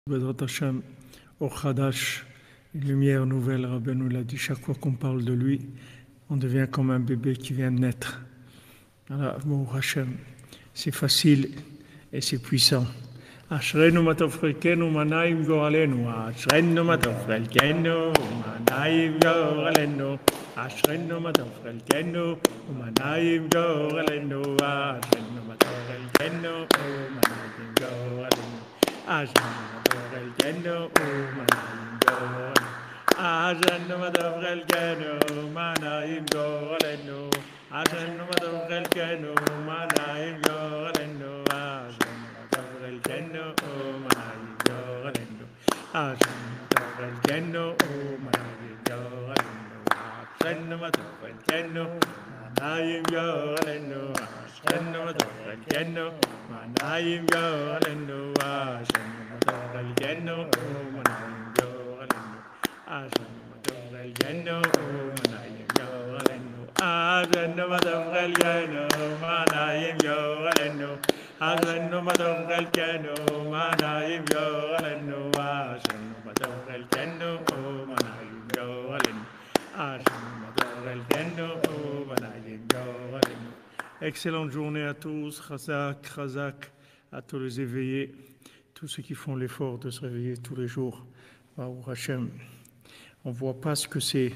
Bezrat Hashem, Or Hadash, une lumière nouvelle, Rabbeinu l'a dit, chaque fois qu'on parle de lui, on devient comme un bébé qui vient de naître. Alors, Or Hashem, c'est facile et c'est puissant. Ashrenu matov chelkenu manayim goralenu, Ashrenu matov chelkenu manayim goralenu, Ashrenu matov chelkenu manayim goralenu, Ashrenu matov chelkenu manayim goralenu. Ashrenu matov chelkenu manayim goralenu, Ashrenu matov chelkenu manayim goralenu, Ashrenu matov chelkenu manayim goralenu, Ashrenu matov chelkenu manayim goralenu, Ashrenu matov chelkenu manayim goralenu, Ashrenu matov chelkenu manayim goralenu, Ashrenu matov chelkenu manayim goralenu, Ashrenu matov chelkenu manayim goralenu, Ashrenu matov chelkenu manayim goralenu, Ashrenu matov chelkenu manayim goralenu. Excellente journée à tous, Chazak, Chazak, à tous les éveillés, tous ceux qui font l'effort de se réveiller tous les jours. Baruch Hashem. On ne voit pas ce que c'est.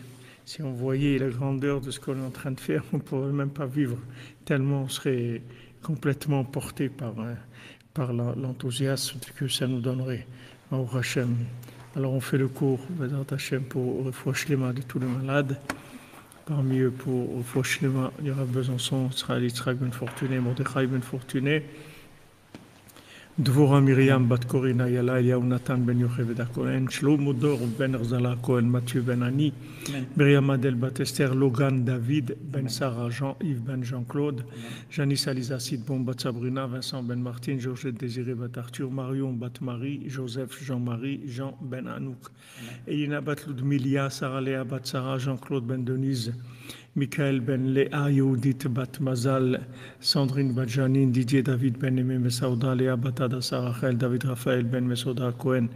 Si on voyait la grandeur de ce qu'on est en train de faire, on ne pourrait même pas vivre, tellement on serait complètement porté par l'enthousiasme que ça nous donnerait. Baruch Hashem. Alors on fait le cours, Bezrat Hashem, pour Refoua Shlema de tous les malades. Parmi eux, pour Refoua Shlema, il y aura Besançon, Yitzhak ben Fortuné, Mordechai ben Fortuné, Dvorah Miriam bat Korina Yala, Eliyahu Nathan ben Yocheved Cohen, Shlomo Dor ben Erzala Cohen, Mathieu ben Ani, Myriam Adel bat Esther, Logan David ben Sarah, Jean-Yves ben Jean-Claude, Janice Aliza Sidbon bat Sabrina, Vincent ben Martine, Georgette Désiré bat Arthur, Marion bat Marie, Joseph Jean-Marie, Jean ben Anouk, Elina bat Ludmilia, Sarah Léa bat Sarah, Jean-Claude ben Denise, Michael ben Léa, Yehudit bat Mazal, Sandrine bat Janine, Didier David ben Aimé Mesauda, Léa bat Adassa Rachel, David Raphaël ben Mesauda Cohen,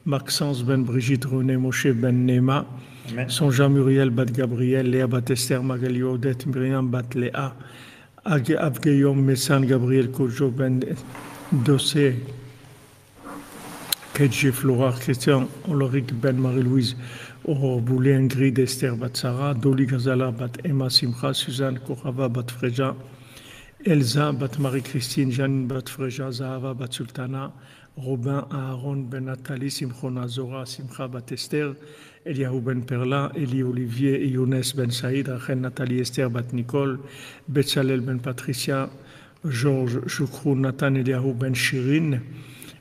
Maxence ben Brigitte, René Moshe ben Nema, Sonja Muriel bat Gabriel, Léa bat Esther, Magali Odette, Myriam bat Léa, Avgeyom Messan, Gabriel Kojo ben Dossé, Kedje Flora, Christian Ulrich ben Marie-Louise, Aurore Boulay, Ingrid, Esther bat Sarah, Doli Gazala bat Emma Simcha, Suzanne Korava bat Freja, Elsa bat Marie-Christine, Janine bat Freja, Zahava bat Sultana, Robin Aaron ben Nathalie, Simchon Azora, Simcha bat Esther, Eliahu ben Perla, Eli Olivier et Younes ben Saïd, Rachel Nathalie Esther bat Nicole, Betsalel ben Patricia, Georges Choukrou, Nathan Eliahu ben Shirin,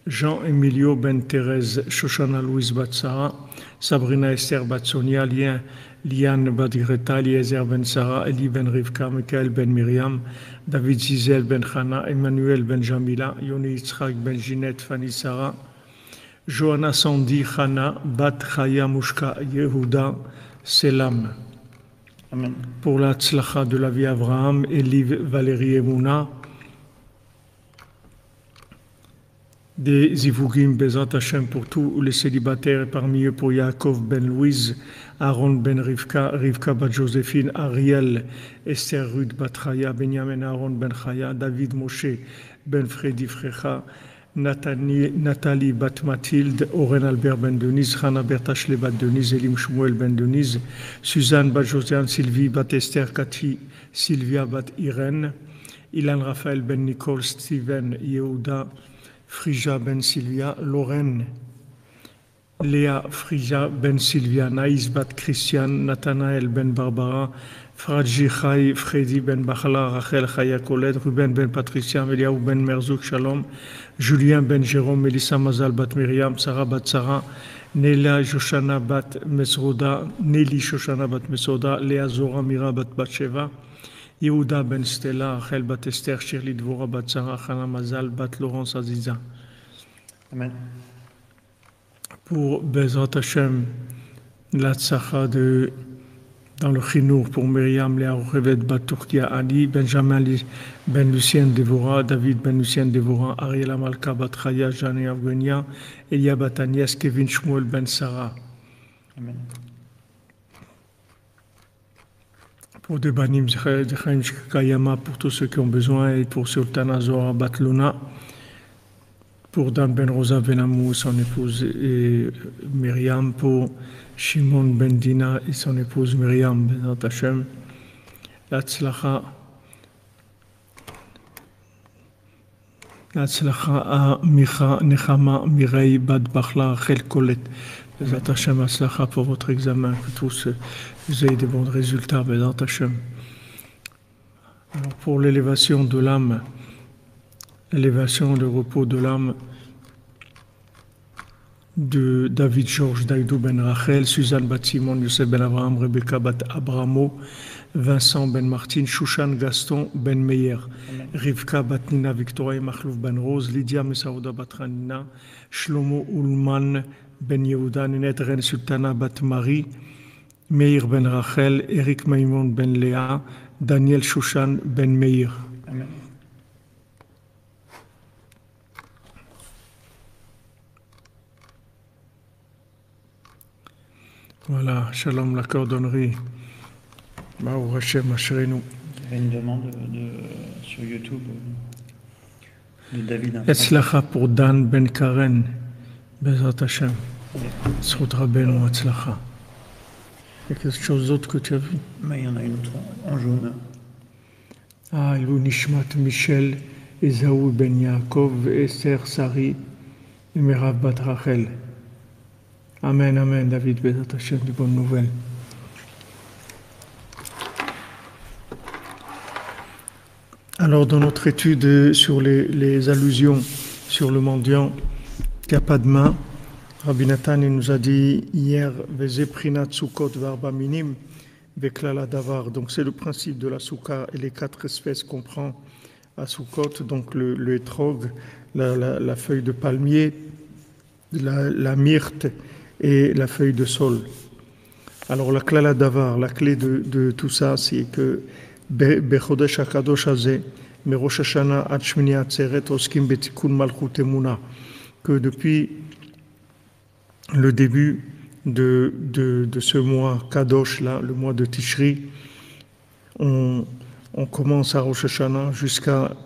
Jean-Emilio ben Thérèse, Shoshana Louise bat Sarah, Sabrina Esther bat Sonia, Liane bat Greta, Eliezer ben Sarah, Eli ben Rivka, Michael ben Myriam, David Zizel ben Chana, Emmanuel ben Jamila, Yoni Yitzhak ben Ginette, Fanny Sarah, Johanna Sandy, Chana, bat Chaya Mushka, Yehuda, Selam. Amen. Pour la tzlacha de la vie Abraham, Eliv Valérie Emouna, des Zivugim Bezrat Hashem pour tous les célibataires, et parmi eux pour Yaakov ben Louise, Aaron ben Rivka, Rivka bat Joséphine, Ariel, Esther Ruth bat Chaya, Benjamin Aaron ben Chaya, David Moshe ben Freddy Frecha, Nathalie bat Mathilde, Oren Albert ben Denise, Hannah Bertachle bat Denise, Elim Shmuel ben Denise, Suzanne bat Josiane, Sylvie bat Esther, Cathy, Sylvia bat Irène, Ilan Raphaël ben Nicole, Steven, Yehuda, Frija ben Sylvia, Lorraine, Léa Frija ben Sylvia, Naïs bat Christian, Nathanaël ben Barbara, Fradji Chai, Freddy ben Bachala, Rachel Chaya Colette, Ruben ben Patricia, Eliaou ben Merzouk Shalom, Julien ben Jérôme, Melissa Mazal bat Myriam, Sarah bat Sarah, Nelly Shoshana bat Mesroda, Léa Zora Mira bat Batsheva, Yehuda ben Stella, Rachel bat Esther, Shirley Dvorah bat Sarah, Chana Mazal bat Laurence Aziza. Amen. Pour Bezrat Hashem, la tzaka dans le Chinour pour Myriam, Léa Rochevet, Baturkia Ali, Benjamin Ben Lucien Devora, David Ben Lucien Devora, Ariel Amalka, Batraya, Jeanne Afghania, Elia Batanias, Kevin Shmuel Ben Sarah. Amen. Pour Debanim Zechaim Kayama, pour tous ceux qui ont besoin, et pour Sultana Zohar Batluna, pour Dan Ben Rosa Ben Amou, son épouse, et Myriam, pour Shimon Ben Dina et son épouse Myriam Ben Hashem, Latzlacha à Micha, Nechama, Mireille, Bad Bachla, Rachel Colette. Bezat Hashem, Atzlacha pour votre examen, que tous vous ayez de bons résultats, Bezat Hashem. Alors pour l'élévation de l'âme, l'élévation, le repos de l'âme de David Georges Daïdou Ben Rachel, Suzanne Bat Simon, Youssef Ben Abraham, Rebecca Bat Abramo, Vincent Ben Martin, Shushan Gaston Ben Meyer, Rivka Bat Nina Victoria Machlouf Ben Rose, Lydia Mesaouda Bat Ranina, Shlomo Ulman Ben Yehuda, Nenet Ren Sultana Bat Marie, Meir Ben Rachel, Eric Maimon Ben Léa, Daniel Shushan Ben Meir. Amen. Voilà, Shalom la cordonnerie. Baou Hashem Ashrenu. Il y avait une demande sur YouTube de David. Etzlacha pour Dan Ben Karen. Bezat Hashem. Srout Rabbeinu Etzlacha. Il y a quelque chose d'autre que tu as vu? Mais il y en a une autre en jaune. Ah, Ilou Nishmat Michel, Esaou Ben Yaakov, Esther Sari, et Merav Bat Rachel. Amen, amen, David, Bezat Hashem, de bonnes nouvelles. Alors, dans notre étude sur les allusions sur le mendiant qui n'a pas de main, Rabbi Nathan nous a dit hier, Veze Prinat Sukkot Varba Minim, Veklala Davar. Donc, c'est le principe de la soukha et les 4 espèces qu'on prend à Sukkot, donc le etrog, la feuille de palmier, la myrte, et la feuille de saule. Alors la klala davar, la clé de tout ça, c'est que Bechodesh HaKadosh Hazeh, Merosh Hashana Ad Shmini Atzeret Oskim Betikun Malchut Emuna, que depuis le début de ce mois Kadosh, là, le mois de Tishri, on commence à Rosh Hashanah jusqu'à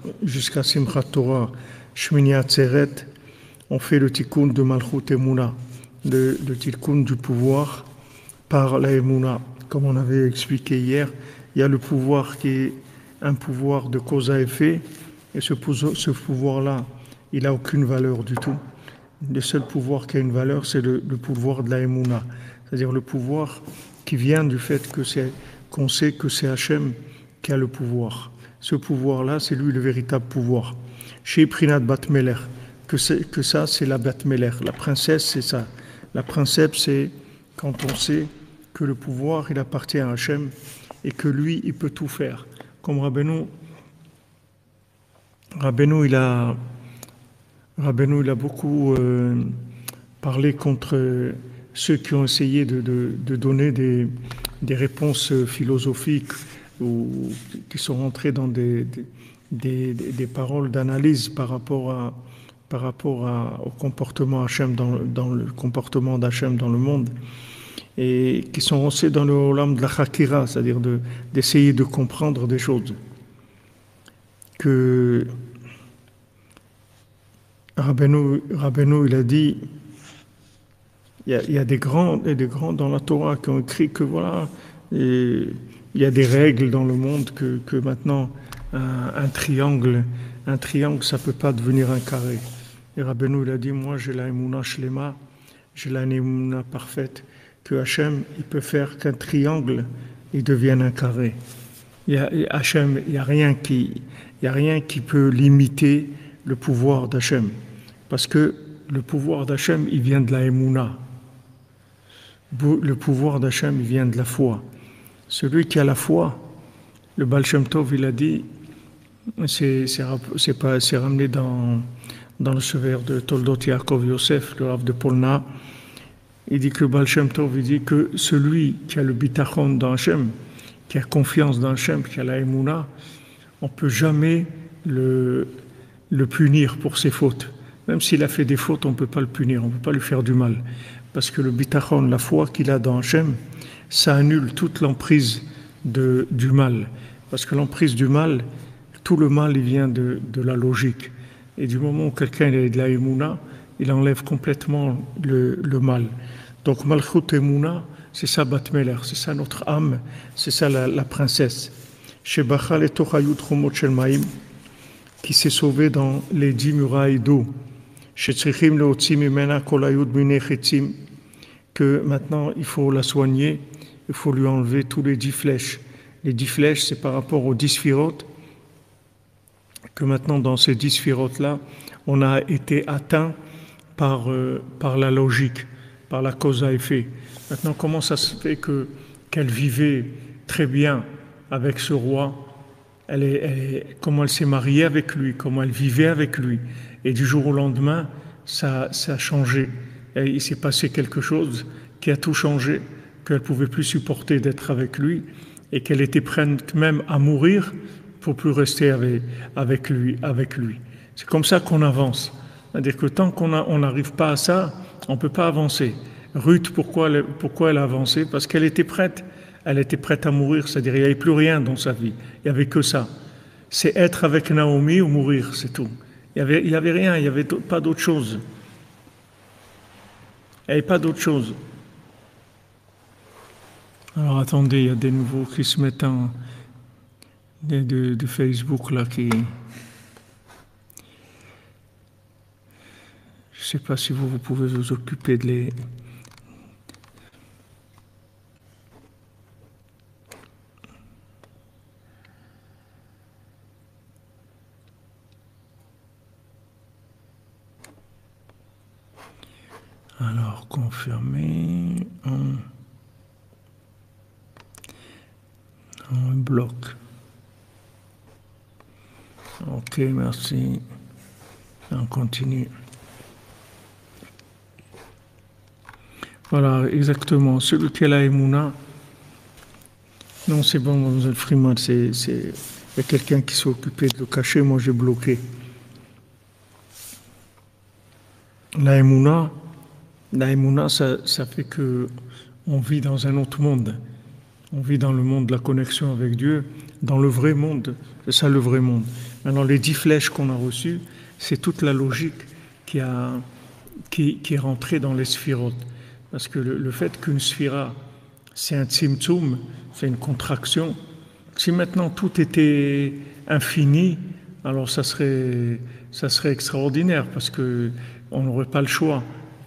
Simchat Torah, Shmini Atzeret, on fait le tikkun de Malchut Emuna, le tikkun du pouvoir par la Emouna. Comme on avait expliqué hier, il y a le pouvoir qui est un pouvoir de cause à effet, et ce pouvoir-là, il n'a aucune valeur du tout. Le seul pouvoir qui a une valeur, c'est le pouvoir de la Emouna, c'est-à-dire le pouvoir qui vient du fait qu'on sait que c'est Hachem qui a le pouvoir. Ce pouvoir-là, c'est lui le véritable pouvoir. Chez Prinat Bat Meler, que ça, c'est la Bat Meler. La princesse, c'est ça. La princesse, c'est quand on sait que le pouvoir, il appartient à Hachem et que lui, il peut tout faire. Comme Rabbeinu, il a beaucoup parlé contre ceux qui ont essayé de donner des réponses philosophiques ou qui sont rentrés dans des paroles d'analyse par rapport au comportement Hachem dans le comportement d'Hachem dans le monde, et qui sont aussi dans le olam de la chakira, c'est-à-dire d'essayer de comprendre des choses. Que Rabbeinu, il a dit, il y a des grands dans la Torah qui ont écrit que voilà, il y a des règles dans le monde que maintenant un triangle, ça peut pas devenir un carré. Et Rabbeinu, il a dit, moi j'ai la Emouna Shlema, j'ai la Emouna parfaite, que Hachem, il peut faire qu'un triangle, il devienne un carré. Hachem, il n'y a rien qui peut limiter le pouvoir d'Hachem. Parce que le pouvoir d'Hachem, il vient de la Emouna. Le pouvoir d'Hachem, il vient de la foi. Celui qui a la foi, le Baal Shem Tov, il a dit, c'est ramené dans le sévère de Toldot Yaakov Yosef, le Rav de Polna, il dit que Baal Shem Tov, il dit que celui qui a le bitachon dans Hachem, qui a confiance dans Hachem, qui a la émouna, on ne peut jamais le punir pour ses fautes. Même s'il a fait des fautes, on ne peut pas le punir, on ne peut pas lui faire du mal. Parce que le bitachon, la foi qu'il a dans Hachem, ça annule toute l'emprise du mal. Parce que l'emprise du mal, tout le mal, il vient de la logique. Et du moment où quelqu'un est de la émouna, il enlève complètement le mal. Donc Malchut Emouna, c'est ça Bat Meler, c'est ça notre âme, c'est ça la princesse. Shebacha le Tochayut Chomot Shel Maim, qui s'est sauvée dans les 10 murailles d'eau. Shetzrichim leotzi mimena kol hayut minei chetzim, que maintenant il faut la soigner, il faut lui enlever tous les 10 flèches. Les 10 flèches, c'est par rapport aux 10 sphirotes, que maintenant dans ces 10 sphirotes-là, on a été atteint par la logique, par la cause à effet. Maintenant, comment ça se fait qu'elle vivait très bien avec ce roi, comment elle s'est mariée avec lui, comment elle vivait avec lui, et du jour au lendemain, ça a changé. Et il s'est passé quelque chose qui a tout changé, qu'elle ne pouvait plus supporter d'être avec lui, et qu'elle était prête même à mourir pour plus rester avec lui. C'est comme ça qu'on avance. C'est-à-dire que tant qu'on n'arrive pas à ça, on ne peut pas avancer. Ruth, pourquoi elle a avancé? Parce qu'elle était prête. Elle était prête à mourir, c'est-à-dire qu'il n'y avait plus rien dans sa vie. Il n'y avait que ça. C'est être avec Naomi ou mourir, c'est tout. Il n'y avait rien, il n'y avait pas d'autre chose. Il n'y avait pas d'autre chose. Alors attendez, il y a des nouveaux qui se mettent de Facebook là qui... Je ne sais pas si vous pouvez vous occuper de les... Alors, confirmer un bloc. Ok, merci. On continue. Voilà, exactement. Celui qui a la Emouna, non, c'est bon, Mlle Freeman, il y a quelqu'un qui s'est occupé de le cacher, moi j'ai bloqué. La Emouna, ça fait que on vit dans un autre monde. On vit dans le monde de la connexion avec Dieu, dans le vrai monde. C'est ça le vrai monde. Maintenant, les 10 flèches qu'on a reçues, c'est toute la logique qui est rentrée dans les sphirotes. Parce que le fait qu'une sphira, c'est un tzimtzum, c'est une contraction. Si maintenant tout était infini, alors ça serait extraordinaire, parce qu'on n'aurait pas le choix,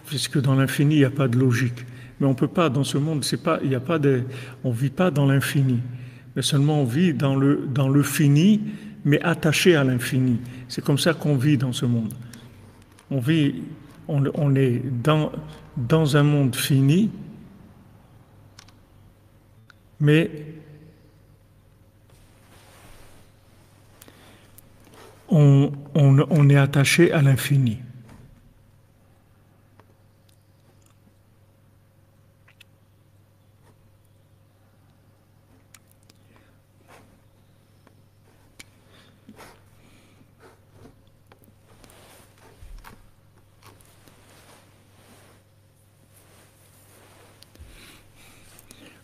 puisque dans l'infini, il n'y a pas de logique. Mais on ne peut pas, dans ce monde, on ne vit pas dans l'infini, mais seulement on vit dans le fini, mais attaché à l'infini. C'est comme ça qu'on vit dans ce monde. On est dans un monde fini, mais on est attaché à l'infini.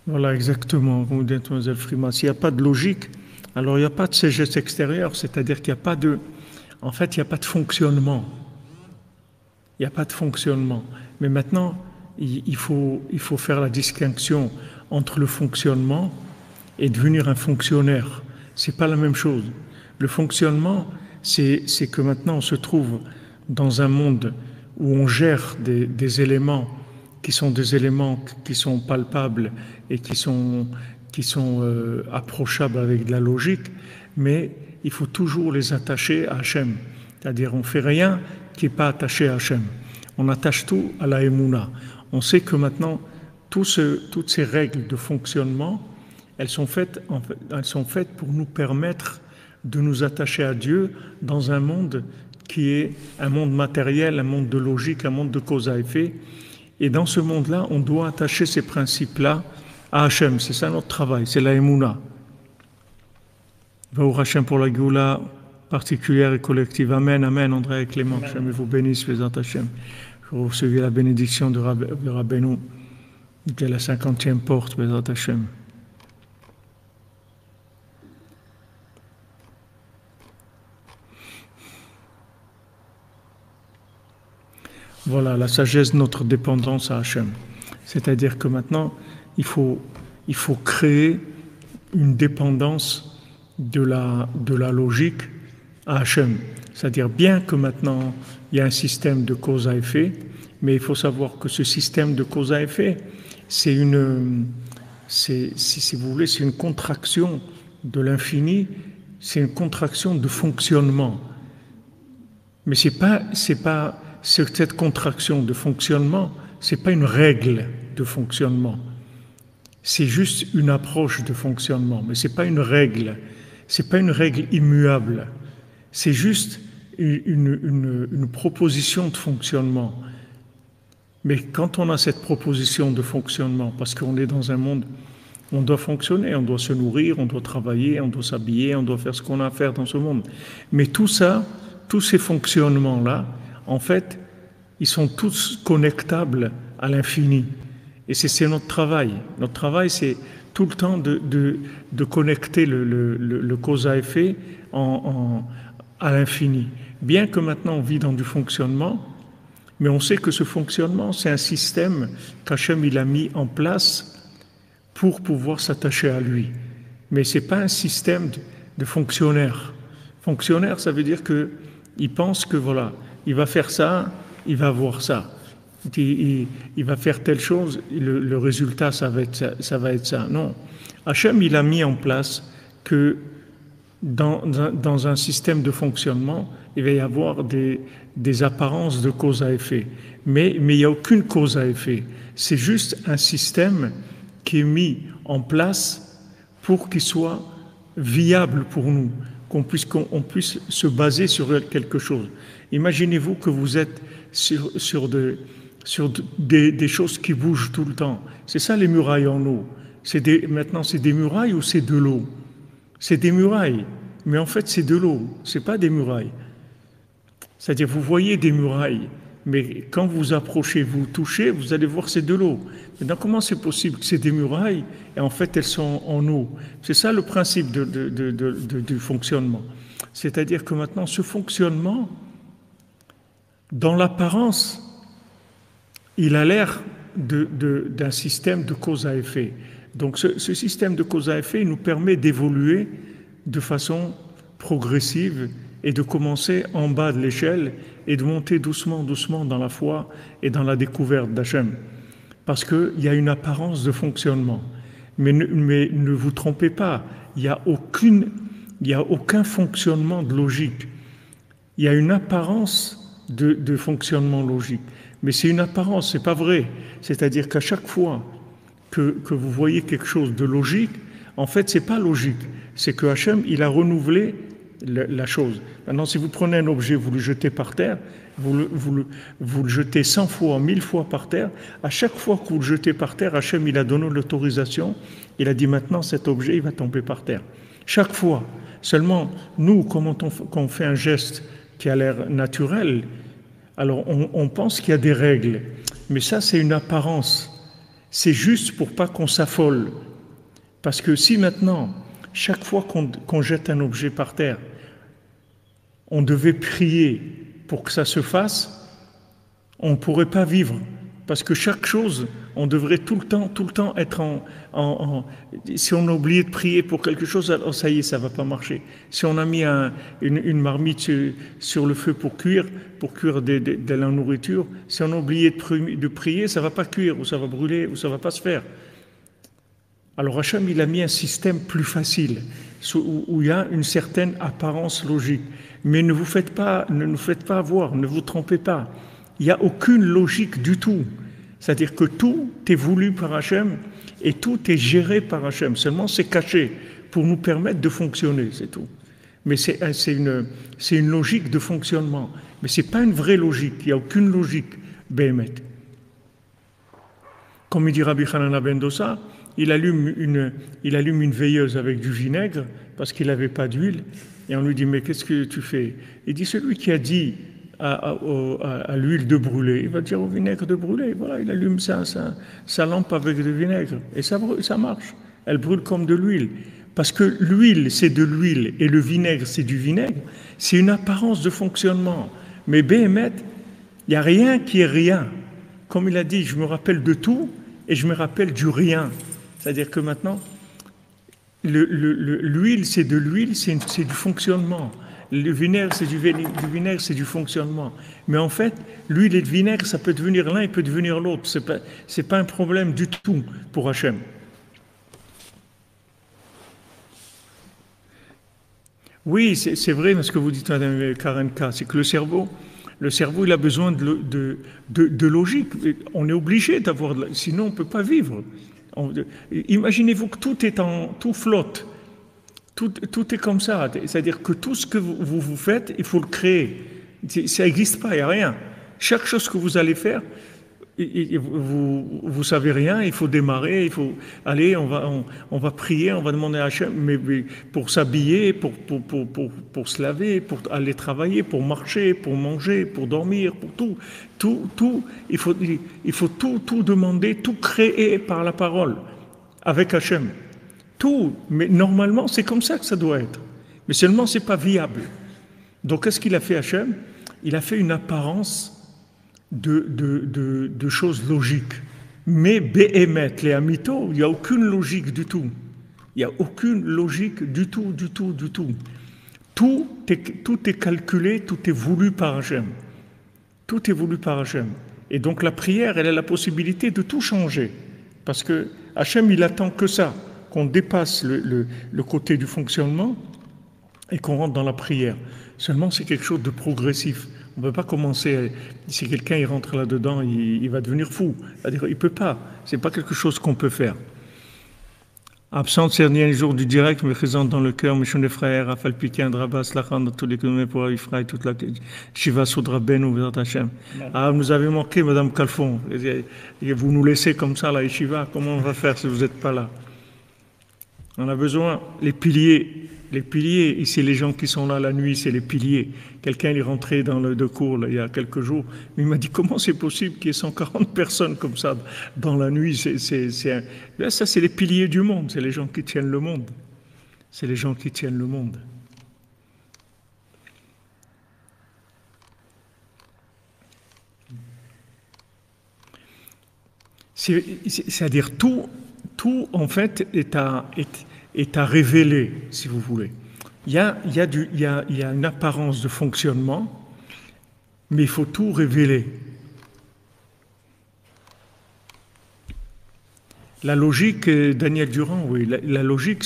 Voilà, exactement, comme vous dites, Mlle Freeman. S'il n'y a pas de logique, alors il n'y a pas de sagesse extérieure, c'est-à-dire qu'il n'y a pas de... En fait, il n'y a pas de fonctionnement. Il n'y a pas de fonctionnement. Mais maintenant, il faut faire la distinction entre le fonctionnement et devenir un fonctionnaire. Ce n'est pas la même chose. Le fonctionnement, c'est que maintenant on se trouve dans un monde où on gère des éléments qui sont des éléments qui sont palpables et qui sont approchables avec de la logique, mais il faut toujours les attacher à Hachem. C'est-à-dire, on ne fait rien qui n'est pas attaché à Hachem. On attache tout à la Emouna. On sait que maintenant, toutes ces règles de fonctionnement, elles sont faites pour nous permettre de nous attacher à Dieu dans un monde qui est un monde matériel, un monde de logique, un monde de cause à effet, Et dans ce monde-là, on doit attacher ces principes-là à Hachem. C'est ça notre travail, c'est la Emouna. Baruch Hachem pour la Géoula particulière et collective. Amen, amen, André et Clément. Hachem vous bénisse, Bézat Hachem. Vous recevez la bénédiction de Rabbeinu, de la 50e porte, Bézat Hachem. Voilà, la sagesse de notre dépendance à Hachem. C'est-à-dire que maintenant, il faut créer une dépendance de la logique à Hachem. C'est-à-dire, bien que maintenant, il y a un système de cause à effet, mais il faut savoir que ce système de cause à effet, si vous voulez, c'est une contraction de l'infini, c'est une contraction de fonctionnement. Mais cette contraction de fonctionnement, c'est pas une règle de fonctionnement. C'est juste une approche de fonctionnement, mais c'est pas une règle immuable. C'est juste une proposition de fonctionnement. Mais quand on a cette proposition de fonctionnement, parce qu'on est dans un monde, on doit fonctionner, on doit se nourrir, on doit travailler, on doit s'habiller, on doit faire ce qu'on a à faire dans ce monde. Mais tout ça, tous ces fonctionnements-là, en fait, ils sont tous connectables à l'infini. Et c'est notre travail. Notre travail, c'est tout le temps de connecter le cause à effet à l'infini. Bien que maintenant on vit dans du fonctionnement, mais on sait que ce fonctionnement, c'est un système qu'Hachem il a mis en place pour pouvoir s'attacher à lui. Mais ce n'est pas un système de fonctionnaire. Fonctionnaire, ça veut dire qu'il pense que voilà, il va faire ça, il va avoir ça. Il va faire telle chose, le résultat, ça va être ça. Non. Hachem, il a mis en place que dans un système de fonctionnement, il va y avoir des apparences de cause à effet. Mais il n'y a aucune cause à effet. C'est juste un système qui est mis en place pour qu'il soit viable pour nous, qu'on puisse se baser sur quelque chose. Imaginez-vous que vous êtes sur des choses qui bougent tout le temps. C'est ça les murailles en eau. Maintenant, c'est des murailles ou c'est de l'eau? C'est des murailles, mais en fait, c'est de l'eau. C'est pas des murailles. C'est-à-dire, vous voyez des murailles, mais quand vous approchez, vous touchez, vous allez voir c'est de l'eau. Maintenant, comment c'est possible que c'est des murailles et en fait, elles sont en eau? C'est ça le principe du fonctionnement. C'est-à-dire que maintenant, ce fonctionnement, dans l'apparence, il a l'air d'un système de cause à effet. Donc ce système de cause à effet nous permet d'évoluer de façon progressive et de commencer en bas de l'échelle et de monter doucement, doucement dans la foi et dans la découverte d'Hachem. Parce qu'il y a une apparence de fonctionnement. Mais ne vous trompez pas, il n'y a aucun fonctionnement de logique. Il y a une apparence de fonctionnement logique. Mais c'est une apparence, c'est pas vrai. C'est-à-dire qu'à chaque fois que vous voyez quelque chose de logique, en fait, c'est pas logique. C'est que Hachem, il a renouvelé la chose. Maintenant, si vous prenez un objet, vous le jetez par terre, vous le jetez 100 fois, 1000 fois par terre, à chaque fois que vous le jetez par terre, Hachem, il a donné l'autorisation, il a dit maintenant, cet objet, il va tomber par terre. Chaque fois. Seulement, nous, quand on fait un geste qui a l'air naturel, alors on pense qu'il y a des règles, mais ça c'est une apparence, c'est juste pour pas qu'on s'affole, parce que si maintenant, chaque fois qu'on jette un objet par terre, on devait prier pour que ça se fasse, on ne pourrait pas vivre, parce que chaque chose, on devrait tout le temps être si on a oublié de prier pour quelque chose, alors ça y est, ça ne va pas marcher. Si on a mis une marmite sur le feu pour cuire de la nourriture, si on a oublié de prier, ça ne va pas cuire, ou ça va brûler, ou ça ne va pas se faire. Alors Hachem, il a mis un système plus facile, où il y a une certaine apparence logique. Mais ne nous faites pas avoir, ne vous trompez pas. Il n'y a aucune logique du tout. C'est-à-dire que tout est voulu par Hachem et tout est géré par Hachem. Seulement, c'est caché pour nous permettre de fonctionner, c'est tout. Mais c'est une logique de fonctionnement. Mais ce n'est pas une vraie logique. Il n'y a aucune logique, Béhémet. Comme il dit Rabbi Hanana ben Dosa, il allume une veilleuse avec du vinaigre parce qu'il n'avait pas d'huile. Et on lui dit, mais qu'est-ce que tu fais? Il dit, celui qui a dit à l'huile de brûler, il va dire au vinaigre de brûler. Voilà, il allume sa lampe avec du vinaigre. Et ça marche. Elle brûle comme de l'huile. Parce que l'huile, c'est de l'huile et le vinaigre, c'est du vinaigre. C'est une apparence de fonctionnement. Mais Béhémet, il n'y a rien qui est rien. Comme il a dit, je me rappelle de tout et je me rappelle du rien. C'est-à-dire que maintenant, l'huile, c'est de l'huile, c'est du fonctionnement. Le vinaigre, c'est du vinaigre, c'est du fonctionnement. Mais en fait, l'huile et le vinaigre, ça peut devenir l'un, il peut devenir l'autre. C'est pas un problème du tout pour Hachem. Oui, c'est vrai, ce que vous dites, Madame Karenka, c'est que le cerveau, il a besoin de logique. On est obligé d'avoir, sinon on ne peut pas vivre. Imaginez-vous que tout flotte, tout est comme ça. C'est-à-dire que tout ce que vous faites, il faut le créer. Ça n'existe pas, il n'y a rien. Chaque chose que vous allez faire, vous savez rien, il faut démarrer, il faut aller, on va prier, on va demander à Hachem, mais pour s'habiller, pour se laver, pour aller travailler, pour marcher, pour manger, pour dormir, pour tout, il faut tout demander, tout créer par la parole, avec Hachem. Tout, mais normalement c'est comme ça que ça doit être. Mais seulement c'est pas viable. Donc qu'est-ce qu'il a fait Hachem? Il a fait une apparence de choses logiques. Mais Béhémet, les Amito, il n'y a aucune logique du tout. Il n'y a aucune logique du tout. Tout est calculé, tout est voulu par Hachem. Tout est voulu par Hachem. Et donc la prière, elle a la possibilité de tout changer. Parce que Hachem, il attend que ça, qu'on dépasse le côté du fonctionnement et qu'on rentre dans la prière. Seulement, c'est quelque chose de progressif. On ne peut pas commencer, si quelqu'un il rentre là-dedans, il va devenir fou. C'est-à-dire, il ne peut pas. Ce n'est pas quelque chose qu'on peut faire. Absent ces derniers jours du direct, mais présente dans le cœur, mes chers frères, Rafal Piquin, Drabas, Lachan, dans tous les kilomètres pour Ifra et toute la Shiva Soudra Ben ou Vézat Hachem. Ah, vous nous avez manqué, Madame Calfon. Et vous nous laissez comme ça, la Shiva. Comment on va faire si vous n'êtes pas là? On a besoin, les piliers, ici les gens qui sont là la nuit, c'est les piliers. Quelqu'un est rentré dans le cours là, il y a quelques jours, mais il m'a dit comment c'est possible qu'il y ait 140 personnes comme ça dans la nuit. Ça c'est les piliers du monde, c'est les gens qui tiennent le monde. C'est les gens qui tiennent le monde. C'est-à-dire tout en fait est à révéler, si vous voulez. Il y a une apparence de fonctionnement, mais il faut tout révéler. La logique, Daniel Durand, oui, la logique,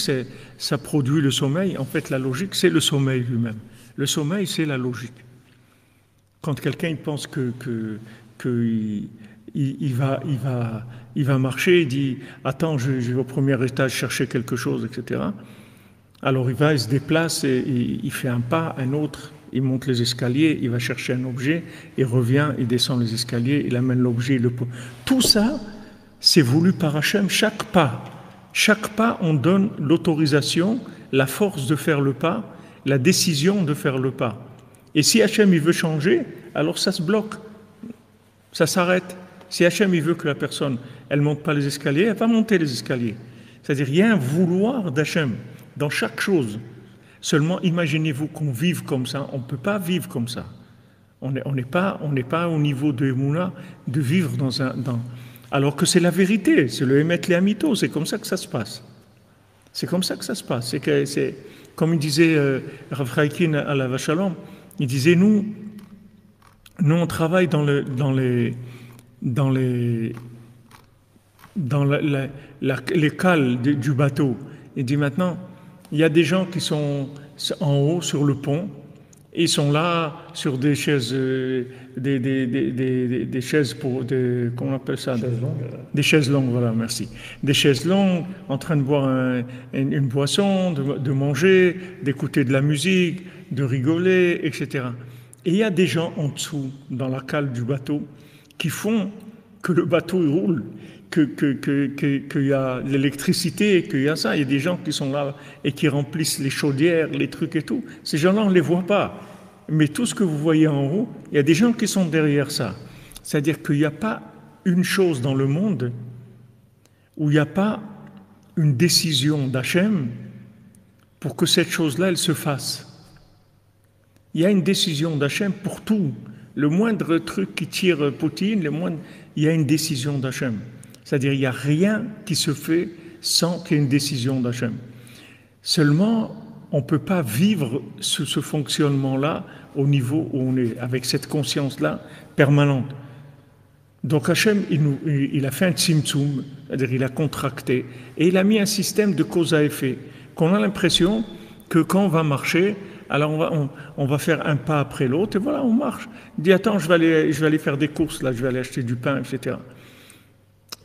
ça produit le sommeil. En fait, la logique, c'est le sommeil lui-même. Le sommeil, c'est la logique. Quand quelqu'un pense il va marcher, il dit « Attends, je vais au premier étage chercher quelque chose, etc. » Alors il se déplace, et il fait un pas, un autre, il monte les escaliers, il va chercher un objet, il revient, il descend les escaliers, il amène l'objet, Tout ça, c'est voulu par Hachem, chaque pas, on donne l'autorisation, la force de faire le pas, la décision de faire le pas. Et si Hachem il veut changer, alors ça se bloque, ça s'arrête. Si Hachem il veut que la personne, elle ne monte pas les escaliers, elle va monter les escaliers. C'est-à-dire, il y a un vouloir d'Hachem dans chaque chose. Seulement, imaginez-vous qu'on vive comme ça. On ne peut pas vivre comme ça. On n'est pas au niveau de Emouna de vivre alors que c'est la vérité. C'est le Emet le Amito. C'est comme ça que ça se passe. C'est comme ça que ça se passe. C'est comme il disait Rav Chaikin à la Vachalom, il disait nous on travaille dans les cales du bateau. Il dit maintenant, il y a des gens qui sont en haut sur le pont, et ils sont là sur des chaises, des chaises comment on appelle ça, des chaises longues, voilà, merci. Des chaises longues, en train de boire une boisson, de manger, d'écouter de la musique, de rigoler, etc. Et il y a des gens en dessous, dans la cale du bateau, qui font que le bateau il roule, qu'il y a l'électricité, qu'il y a ça. Il y a des gens qui sont là et qui remplissent les chaudières, les trucs et tout. Ces gens-là, on ne les voit pas. Mais tout ce que vous voyez en haut, il y a des gens qui sont derrière ça. C'est-à-dire qu'il n'y a pas une chose dans le monde où il n'y a pas une décision d'Hachem pour que cette chose-là, elle se fasse. Il y a une décision d'Hachem pour tout. Le moindre truc qui tire Poutine, il y a une décision d'Hachem. C'est-à-dire il n'y a rien qui se fait sans qu'il y ait une décision d'Hachem. Seulement, on ne peut pas vivre ce fonctionnement-là au niveau où on est, avec cette conscience-là permanente. Donc Hachem, il a fait un tzimtzum, c'est-à-dire il a contracté, et il a mis un système de cause à effet, qu'on a l'impression que quand on va marcher, alors on va faire un pas après l'autre, et voilà, on marche. Il dit, attends, je vais aller faire des courses, là, je vais aller acheter du pain, etc.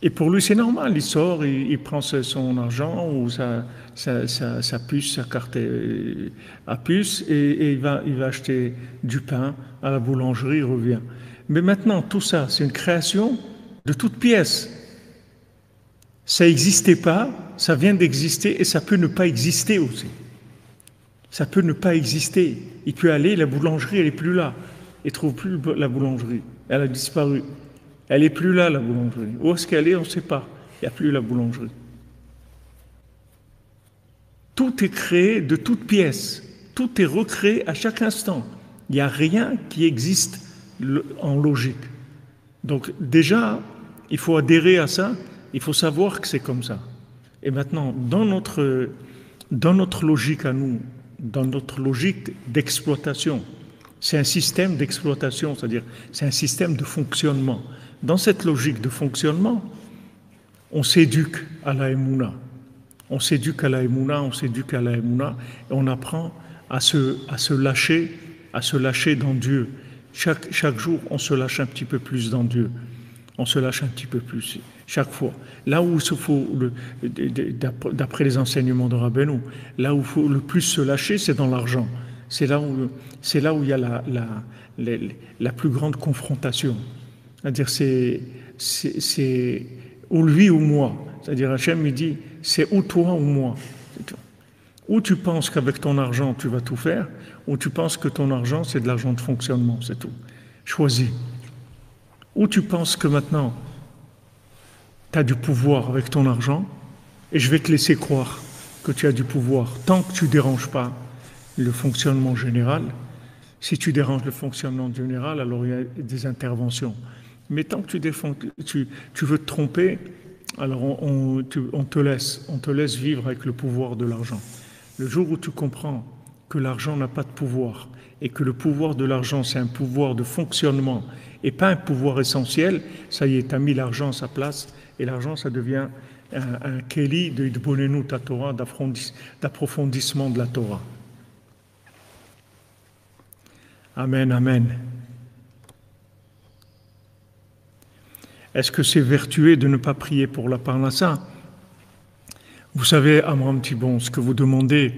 Et pour lui, c'est normal, il sort, il prend son argent ou sa puce, sa carte à puce, et il va acheter du pain à la boulangerie, il revient. Mais maintenant, tout ça, c'est une création de toute pièce. Ça n'existait pas, ça vient d'exister, et ça peut ne pas exister aussi. Ça peut ne pas exister. Il peut aller, la boulangerie, elle n'est plus là. Il ne trouve plus la boulangerie. Elle a disparu. Elle n'est plus là, la boulangerie. Où est-ce qu'elle est, on ne sait pas. Il n'y a plus la boulangerie. Tout est créé de toutes pièces. Tout est recréé à chaque instant. Il n'y a rien qui existe en logique. Donc déjà, il faut adhérer à ça. Il faut savoir que c'est comme ça. Et maintenant, dans notre logique à nous, dans notre logique d'exploitation, c'est un système d'exploitation, c'est-à-dire c'est un système de fonctionnement. Dans cette logique de fonctionnement, on s'éduque à la Emouna. On s'éduque à la Emouna, on s'éduque à la Emouna, et on apprend à se lâcher dans Dieu. Chaque jour, on se lâche un petit peu plus dans Dieu. On se lâche un petit peu plus, chaque fois. Là où il faut, d'après les enseignements de Rabbeinu, là où il faut le plus se lâcher, c'est dans l'argent. C'est là où il y a la plus grande confrontation. C'est-à-dire, c'est ou lui ou moi. C'est-à-dire, Hachem, il dit, c'est ou toi ou moi. Ou tu penses qu'avec ton argent, tu vas tout faire, ou tu penses que ton argent, c'est de l'argent de fonctionnement, c'est tout. Choisis. Ou tu penses que maintenant, tu as du pouvoir avec ton argent, et je vais te laisser croire que tu as du pouvoir, tant que tu ne déranges pas le fonctionnement général. Si tu déranges le fonctionnement général, alors il y a des interventions. Mais tant que tu veux te tromper, alors on te laisse vivre avec le pouvoir de l'argent. Le jour où tu comprends que l'argent n'a pas de pouvoir, et que le pouvoir de l'argent, c'est un pouvoir de fonctionnement, et pas un pouvoir essentiel, ça y est, tu as mis l'argent à sa place, et l'argent, ça devient un keli de Idbonenu ta Torah, d'approfondissement de la Torah. Amen, amen. Est-ce que c'est vertueux de ne pas prier pour la parnassa? Vous savez, Amram Thibon, ce que vous demandez,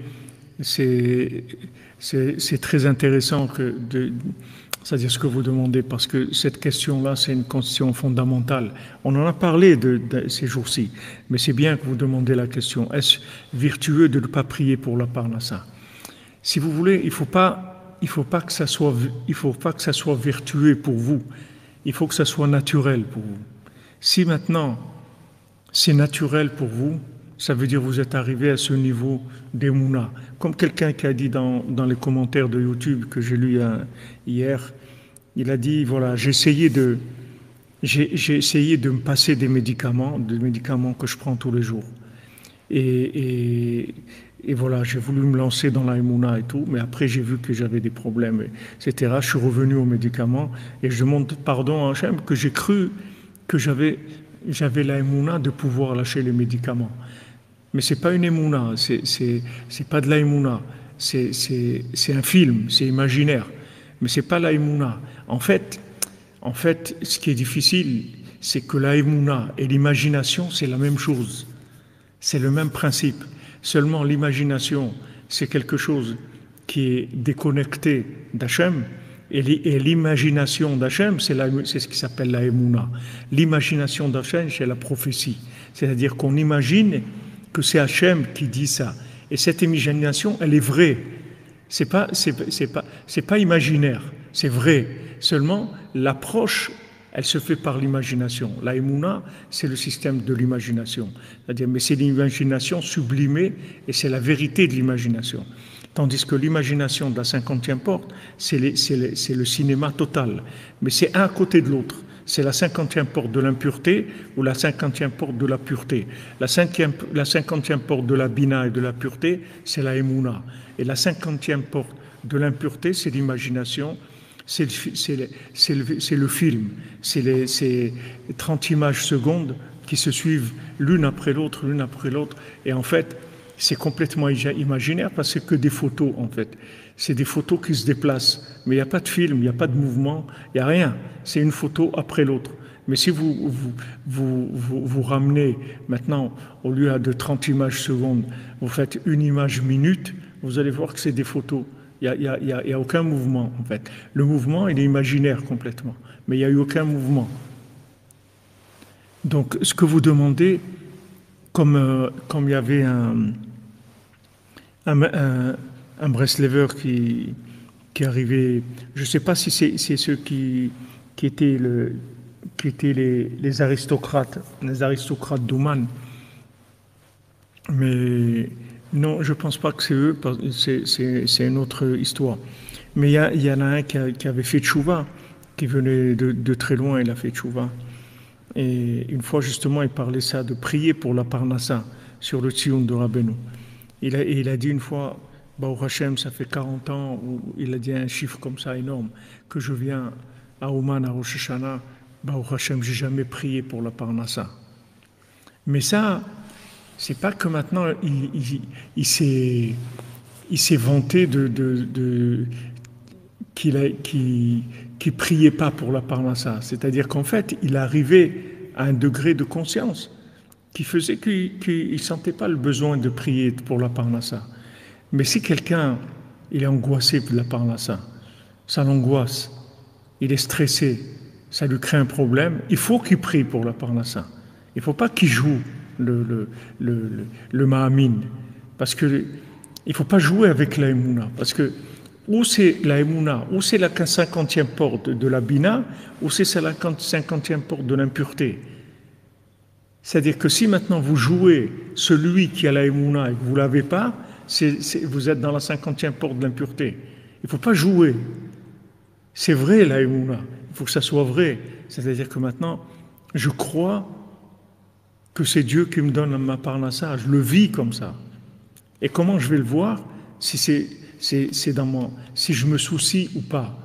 c'est très intéressant, c'est-à-dire ce que vous demandez, parce que cette question-là, c'est une question fondamentale. On en a parlé de ces jours-ci, mais c'est bien que vous demandez la question. Est-ce vertueux de ne pas prier pour la parnassa? Si vous voulez, il faut pas que ça soit vertueux pour vous. Il faut que ça soit naturel pour vous. Si maintenant, c'est naturel pour vous, ça veut dire que vous êtes arrivé à ce niveau d'Emouna. Comme quelqu'un qui a dit dans les commentaires de YouTube que j'ai lu hier, il a dit, voilà, j'ai essayé de me passer des médicaments que je prends tous les jours. Et voilà, j'ai voulu me lancer dans la Emouna et tout, mais après j'ai vu que j'avais des problèmes, etc. Je suis revenu aux médicaments et je demande pardon à Hachem que j'ai cru que j'avais la Emouna de pouvoir lâcher les médicaments. Mais c'est pas une Emouna, c'est pas de la Emouna, c'est un film, c'est imaginaire, mais c'est pas la Emouna. En fait, ce qui est difficile, c'est que la Emouna et l'imagination, c'est la même chose, c'est le même principe. Seulement l'imagination, c'est quelque chose qui est déconnecté d'Hachem, Et l'imagination d'Hachem, c'est ce qui s'appelle la Emouna. L'imagination d'Hachem, c'est la prophétie. C'est-à-dire qu'on imagine que c'est Hachem qui dit ça. Et cette imagination, elle est vraie. C'est pas imaginaire, c'est vrai. Seulement, l'approche, elle se fait par l'imagination. La Emouna, c'est le système de l'imagination. C'est-à-dire, mais c'est l'imagination sublimée et c'est la vérité de l'imagination. Tandis que l'imagination de la 50e porte, c'est le cinéma total. Mais c'est un à côté de l'autre. C'est la 50e porte de l'impureté ou la 50e porte de la pureté. La 50e porte de la bina et de la pureté, c'est la Emouna. Et la 50e porte de l'impureté, c'est l'imagination, c'est le film. C'est les 30 images secondes qui se suivent l'une après l'autre. Et en fait, c'est complètement imaginaire parce que c'est que des photos, en fait. C'est des photos qui se déplacent. Mais il n'y a pas de film, il n'y a pas de mouvement, il n'y a rien. C'est une photo après l'autre. Mais si vous ramenez maintenant, au lieu de 30 images secondes, vous faites une image minute, vous allez voir que c'est des photos. Il n'y a aucun mouvement, en fait. Le mouvement, il est imaginaire complètement. Mais il n'y a eu aucun mouvement. Donc, ce que vous demandez, comme il y avait un Breslever qui arrivait, je ne sais pas si c'est ceux qui étaient les aristocrates d'Ouman, mais non, je ne pense pas que c'est eux, c'est une autre histoire. Mais il y en a un qui avait fait tchouva, qui venait de très loin, il a fait tchouva. Et une fois, justement, il parlait ça, de prier pour la Parnassa, sur le Tzion de Rabbeinu. Il a dit une fois, Baruch Hashem, ça fait 40 ans, où il a dit un chiffre comme ça énorme, que je viens à Ouman, à Rosh Hashanah, Baruch Hashem, j'ai jamais prié pour la Parnassa. Mais ça, c'est pas que maintenant, il s'est vanté qu'il priait pas pour la Parnassa. C'est-à-dire qu'en fait, il arrivait à un degré de conscience qui faisait qu'il ne sentait pas le besoin de prier pour la Parnassa. Mais si quelqu'un, il est angoissé de la Parnassa, ça l'angoisse, il est stressé, ça lui crée un problème, il faut qu'il prie pour la Parnassa. Il ne faut pas qu'il joue le Mahamine, parce que il ne faut pas jouer avec la Emouna, parce que ou c'est la Emouna, ou c'est la 50e porte de la Bina, ou c'est la 50e porte de l'impureté. C'est-à-dire que si maintenant vous jouez celui qui a la Emouna et que vous ne l'avez pas, vous êtes dans la 50e porte de l'impureté. Il ne faut pas jouer. C'est vrai la Emouna, il faut que ça soit vrai. C'est-à-dire que maintenant, je crois que c'est Dieu qui me donne ma parnassa, je le vis comme ça. Et comment je vais le voir si je me soucie ou pas.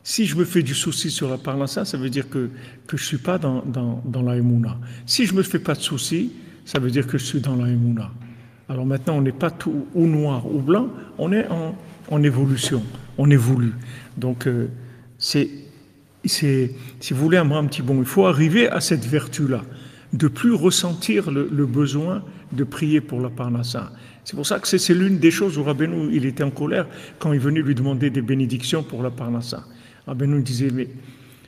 Si je me fais du souci sur la parnassa, ça veut dire que je ne suis pas dans la Emouna. Si je ne me fais pas de souci, ça veut dire que je suis dans la Emouna. Alors maintenant, on n'est pas tout ou noir ou blanc, on est en évolution, on évolue. Donc, si vous voulez un petit bon, il faut arriver à cette vertu-là, de plus ressentir le besoin de prier pour la parnassa. C'est pour ça que c'est l'une des choses où Rabbeinu, il était en colère quand il venait lui demander des bénédictions pour la parnassa. Rabbeinu disait, mais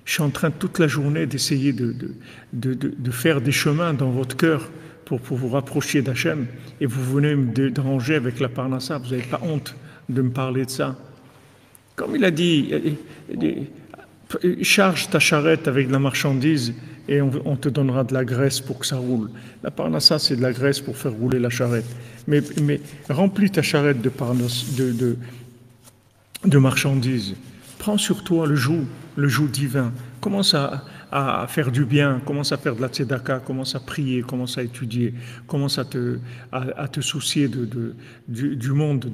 je suis en train toute la journée d'essayer de faire des chemins dans votre cœur pour vous rapprocher d'Hachem, et vous venez me déranger avec la parnassa, vous n'avez pas honte de me parler de ça. Comme il a dit, charge ta charrette avec de la marchandise et on te donnera de la graisse pour que ça roule. La parnassa, c'est de la graisse pour faire rouler la charrette. Mais remplis ta charrette de marchandises. Prends sur toi le joug divin. Commence à faire du bien, commence à faire de la tzedaka, commence à prier, commence à étudier, commence à te soucier du monde,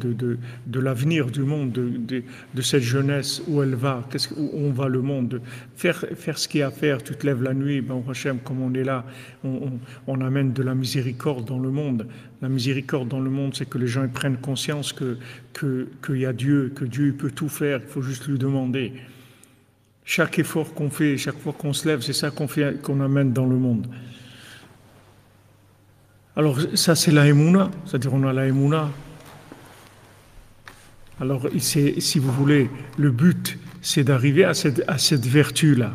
de l'avenir du monde, de cette jeunesse, où elle va, où on va le monde, faire ce qu'il y a à faire. Tu te lèves la nuit, ben Hachem, comme on est là, on amène de la miséricorde dans le monde. La miséricorde dans le monde, c'est que les gens prennent conscience qu'il y a Dieu, que Dieu peut tout faire, il faut juste lui demander. Chaque effort qu'on fait, chaque fois qu'on se lève, c'est ça qu'on amène dans le monde. Alors ça, c'est la Emouna, c'est-à-dire on a la Emouna. Alors si vous voulez, le but, c'est d'arriver à cette vertu-là.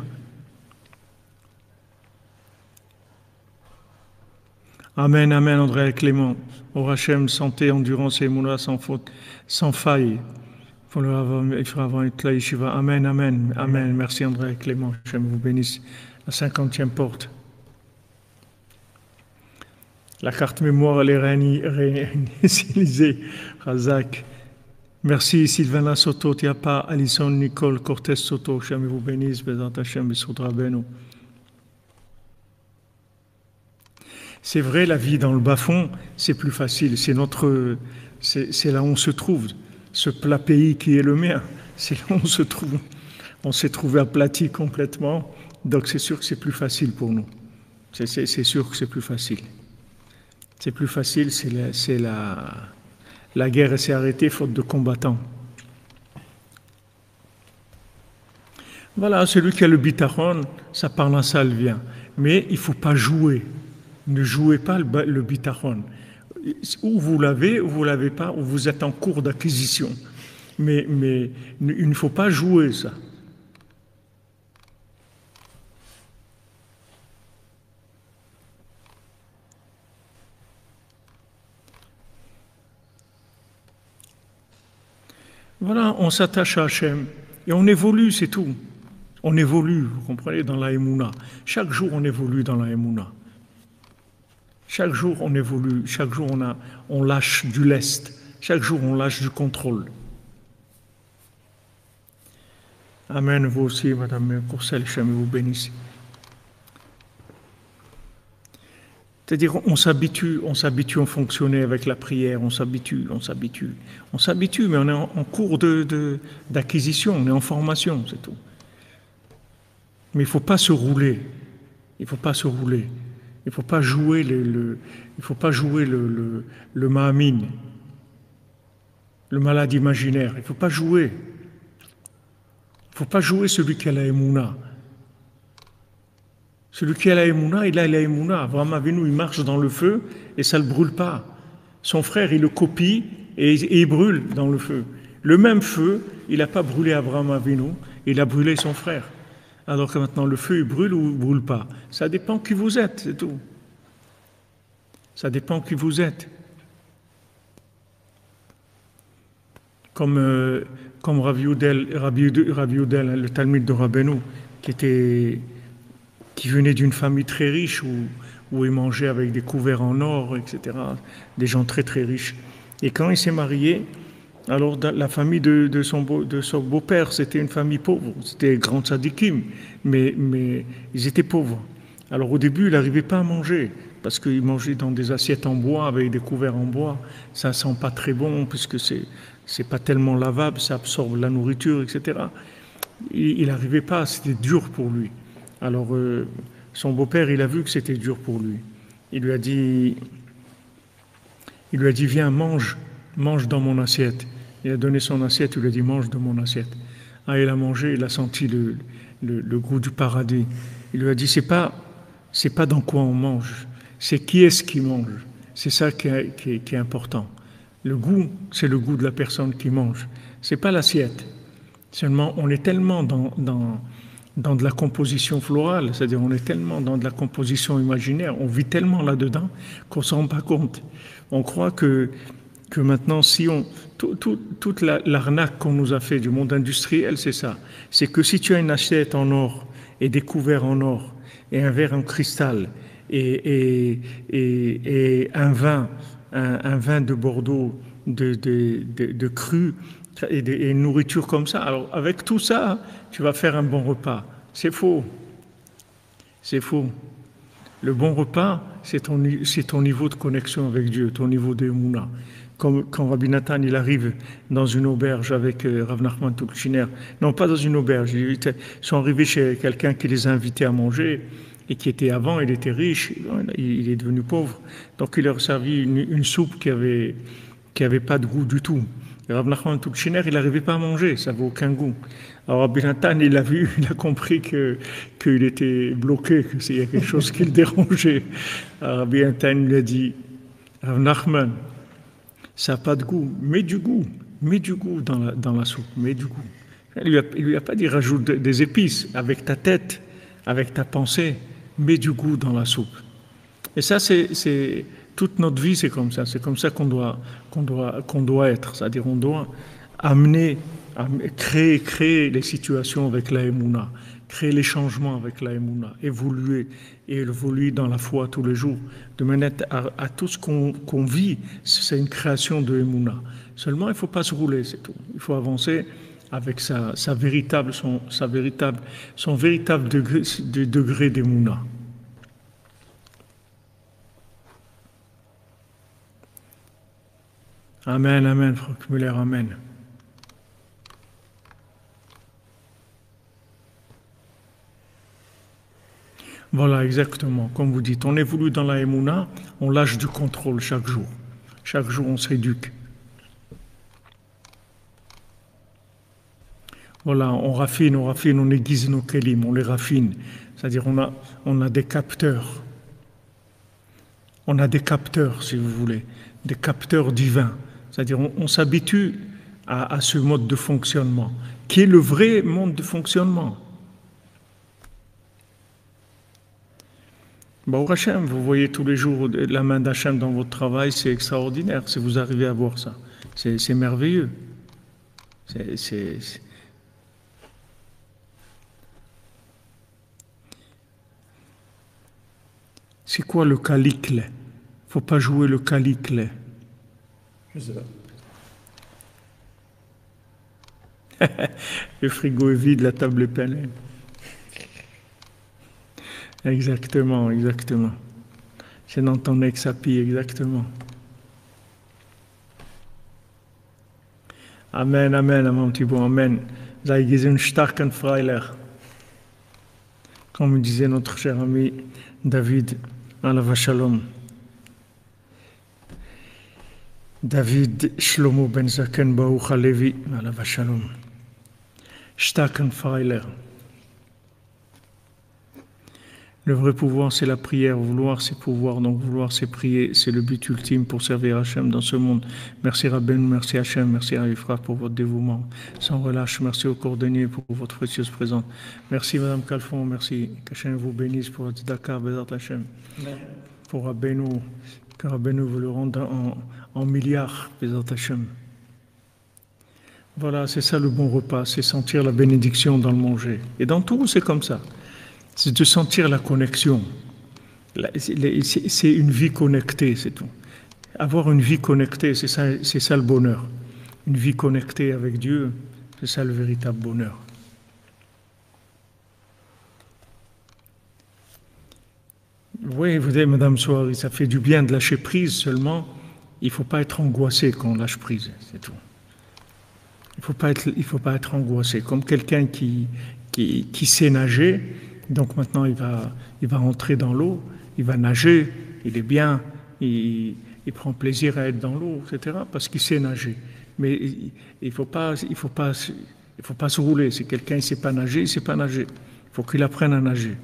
Amen, amen, André Clément. Au Hachem, santé, endurance et moula sans faute, sans faille. Il faudra avoir une clé yeshiva. Amen, amen, amen. Merci André Clément. Hachem vous bénisse. La 50e porte. La carte mémoire, elle est réinitialisée. Razak. Merci Sylvain Soto, Tiapa, Alison, Nicole, Cortez Soto. Hachem vous bénisse. Bézant Hachem, Bessoudra Beno. C'est vrai, la vie dans le bas-fond, c'est plus facile. C'est là où on se trouve. Ce plat pays qui est le mien, c'est là où on se trouve. On s'est trouvé aplati complètement. Donc c'est sûr que c'est plus facile pour nous. C'est sûr que c'est plus facile. C'est plus facile, la guerre s'est arrêtée faute de combattants. Voilà, celui qui a le bitachon, ça par là, ça le vient. Mais il ne faut pas jouer. Ne jouez pas le bitachon. Ou vous l'avez, ou vous ne l'avez pas, ou vous êtes en cours d'acquisition. Mais il ne faut pas jouer ça. Voilà, on s'attache à Hachem et on évolue, c'est tout. On évolue, vous comprenez, dans la Emouna. Chaque jour, on évolue dans la Emouna. Chaque jour, on évolue. Chaque jour, on lâche du lest. Chaque jour, on lâche du contrôle. Amen, vous aussi, Madame Courcelle, Hachem vous bénisse. C'est-à-dire, on s'habitue à fonctionner avec la prière, on s'habitue, mais on est en cours d'acquisition, on est en formation, c'est tout. Mais il ne faut pas se rouler, il ne faut pas jouer le mahamine, le malade imaginaire, il ne faut pas jouer celui qui a la émouna. Celui qui a la émouna, il a la émouna. Abraham Avinu, il marche dans le feu et ça ne le brûle pas. Son frère, il le copie et il brûle dans le feu. Le même feu, il n'a pas brûlé Abraham Avinu, il a brûlé son frère. Alors que maintenant, le feu, il brûle ou il ne brûle pas. Ça dépend qui vous êtes, c'est tout. Ça dépend qui vous êtes. Comme Rabbi Youdel, le Talmud de Rabbeinu, qui venait d'une famille très riche où il mangeait avec des couverts en or, etc. Des gens très très riches. Et quand il s'est marié, alors la famille de son beau-père, c'était une famille pauvre. C'était grands tzadikim, mais ils étaient pauvres. Alors au début, il n'arrivait pas à manger, parce qu'il mangeait dans des assiettes en bois, avec des couverts en bois. Ça ne sent pas très bon, puisque c'est pas tellement lavable, ça absorbe la nourriture, etc. Il n'arrivait pas, c'était dur pour lui. Alors, son beau-père, il a vu que c'était dur pour lui. Il lui a dit, viens, mange dans mon assiette. Il a donné son assiette, il lui a dit, mange de mon assiette. Ah, il a mangé, il a senti le goût du paradis. Il lui a dit, c'est pas dans quoi on mange, c'est qui est-ce qui mange. C'est ça qui est important. Le goût, c'est le goût de la personne qui mange. C'est pas l'assiette. Seulement, on est tellement dans de la composition florale, c'est-à-dire on est tellement dans de la composition imaginaire, on vit tellement là-dedans qu'on ne s'en rend pas compte. On croit que maintenant, si toute l'arnaque qu'on nous a fait du monde industriel, c'est ça. C'est que si tu as une assiette en or et des couverts en or et un verre en cristal et un vin de Bordeaux de cru, et une nourriture comme ça. Alors, avec tout ça, tu vas faire un bon repas. C'est faux. C'est faux. Le bon repas, c'est ton niveau de connexion avec Dieu, ton niveau d'émouna. Comme quand Rabbi Nathan, il arrive dans une auberge avec Rav Nachman Tulchiner. Non, pas dans une auberge. Ils sont arrivés chez quelqu'un qui les a invités à manger et qui était avant, il était riche, il est devenu pauvre. Donc, il leur a servi une soupe qui avait pas de goût du tout. Rav Nachman Tulchiner, il n'arrivait pas à manger, ça n'avait aucun goût. Alors Rabbi Nathan, il a vu, il a compris qu'il était bloqué, qu'il y a quelque chose qui le dérangeait. Alors Rabbi Nathan lui a dit, Rav Nachman, ça n'a pas de goût, mets du goût dans la soupe, mets du goût. Il lui a pas dit rajoute des épices. Avec ta tête, avec ta pensée, mets du goût dans la soupe. Et ça, c'est toute notre vie, c'est comme ça. C'est comme ça qu'on doit être. C'est-à-dire, on doit créer les situations avec la Emouna, créer les changements avec la Emouna, évoluer dans la foi tous les jours, de manière à tout ce qu'on vit, c'est une création de Emouna. Seulement, il ne faut pas se rouler, c'est tout. Il faut avancer avec son véritable degré d'Emouna. Amen, amen, Franck Muller, amen. Voilà, exactement. Comme vous dites, on évolue dans la Emouna, on lâche du contrôle chaque jour. Chaque jour, on s'éduque. Voilà, on aiguise nos kélim, on les raffine. C'est-à-dire, on a des capteurs. On a des capteurs, si vous voulez, des capteurs divins. C'est-à-dire, on s'habitue à ce mode de fonctionnement, qui est le vrai mode de fonctionnement. Baruch Hashem, vous voyez tous les jours la main d'Hachem dans votre travail, c'est extraordinaire, si vous arrivez à voir ça. C'est merveilleux. C'est quoi le calikle? Il ne faut pas jouer le calikle. Je sais pas. Le frigo est vide, la table est pleine. Exactement, exactement. C'est dans ton ex-api, exactement. Amen, amen, mon petit bon, amen. Sei diesen starken Freiler. Comme disait notre cher ami David, Alav Shalom. David Shlomo Ben Zaken Baruch Halevi, Alav Shalom. Starken Freiler. Le vrai pouvoir, c'est la prière. Vouloir, c'est pouvoir. Donc, vouloir, c'est prier. C'est le but ultime pour servir Hachem dans ce monde. Merci Rabbeinu, merci Hachem, merci à Ifra pour votre dévouement. Sans relâche, merci aux cordonniers pour votre précieuse présence. Merci Madame Calfon, merci. Qu'Hachem vous bénisse pour votre Dakar, Bézat Hachem. Pour Rabbeinu, que Rabbeinu vous le rende en milliards, Bézat Hachem. Voilà, c'est ça le bon repas, c'est sentir la bénédiction dans le manger. Et dans tout, c'est comme ça. C'est de sentir la connexion. C'est une vie connectée, c'est tout. Avoir une vie connectée, c'est ça le bonheur. Une vie connectée avec Dieu, c'est ça le véritable bonheur. Oui, vous savez, Madame Soari, ça fait du bien de lâcher prise, seulement il ne faut pas être angoissé quand on lâche prise, c'est tout. Il faut pas être angoissé. Comme quelqu'un qui sait nager, donc maintenant il va entrer dans l'eau, il va nager, il est bien, il prend plaisir à être dans l'eau, etc. parce qu'il sait nager. Mais il faut pas se rouler. Si quelqu'un ne sait pas nager, il ne sait pas nager. Il faut qu'il apprenne à nager.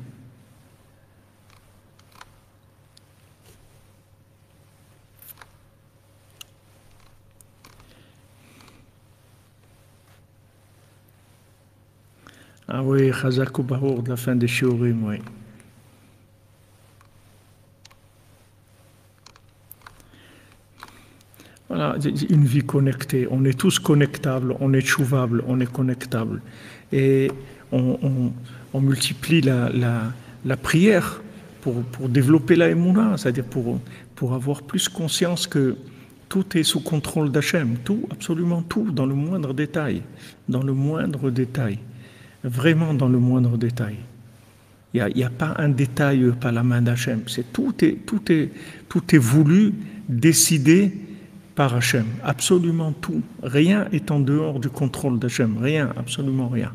Ah oui, Chazak ou Bahour de la fin des Shiurim, oui. Voilà, une vie connectée. On est tous connectables, on est chouvables, on est connectables. Et on multiplie la prière pour développer la Emouna, c'est-à-dire pour avoir plus conscience que tout est sous contrôle d'Hachem, tout, absolument tout, dans le moindre détail. Dans le moindre détail. Vraiment dans le moindre détail. Il n'y a pas un détail par la main d'Hachem. Tout est voulu, décidé par Hachem. Absolument tout. Rien est en dehors du contrôle d'Hachem. Rien, absolument rien.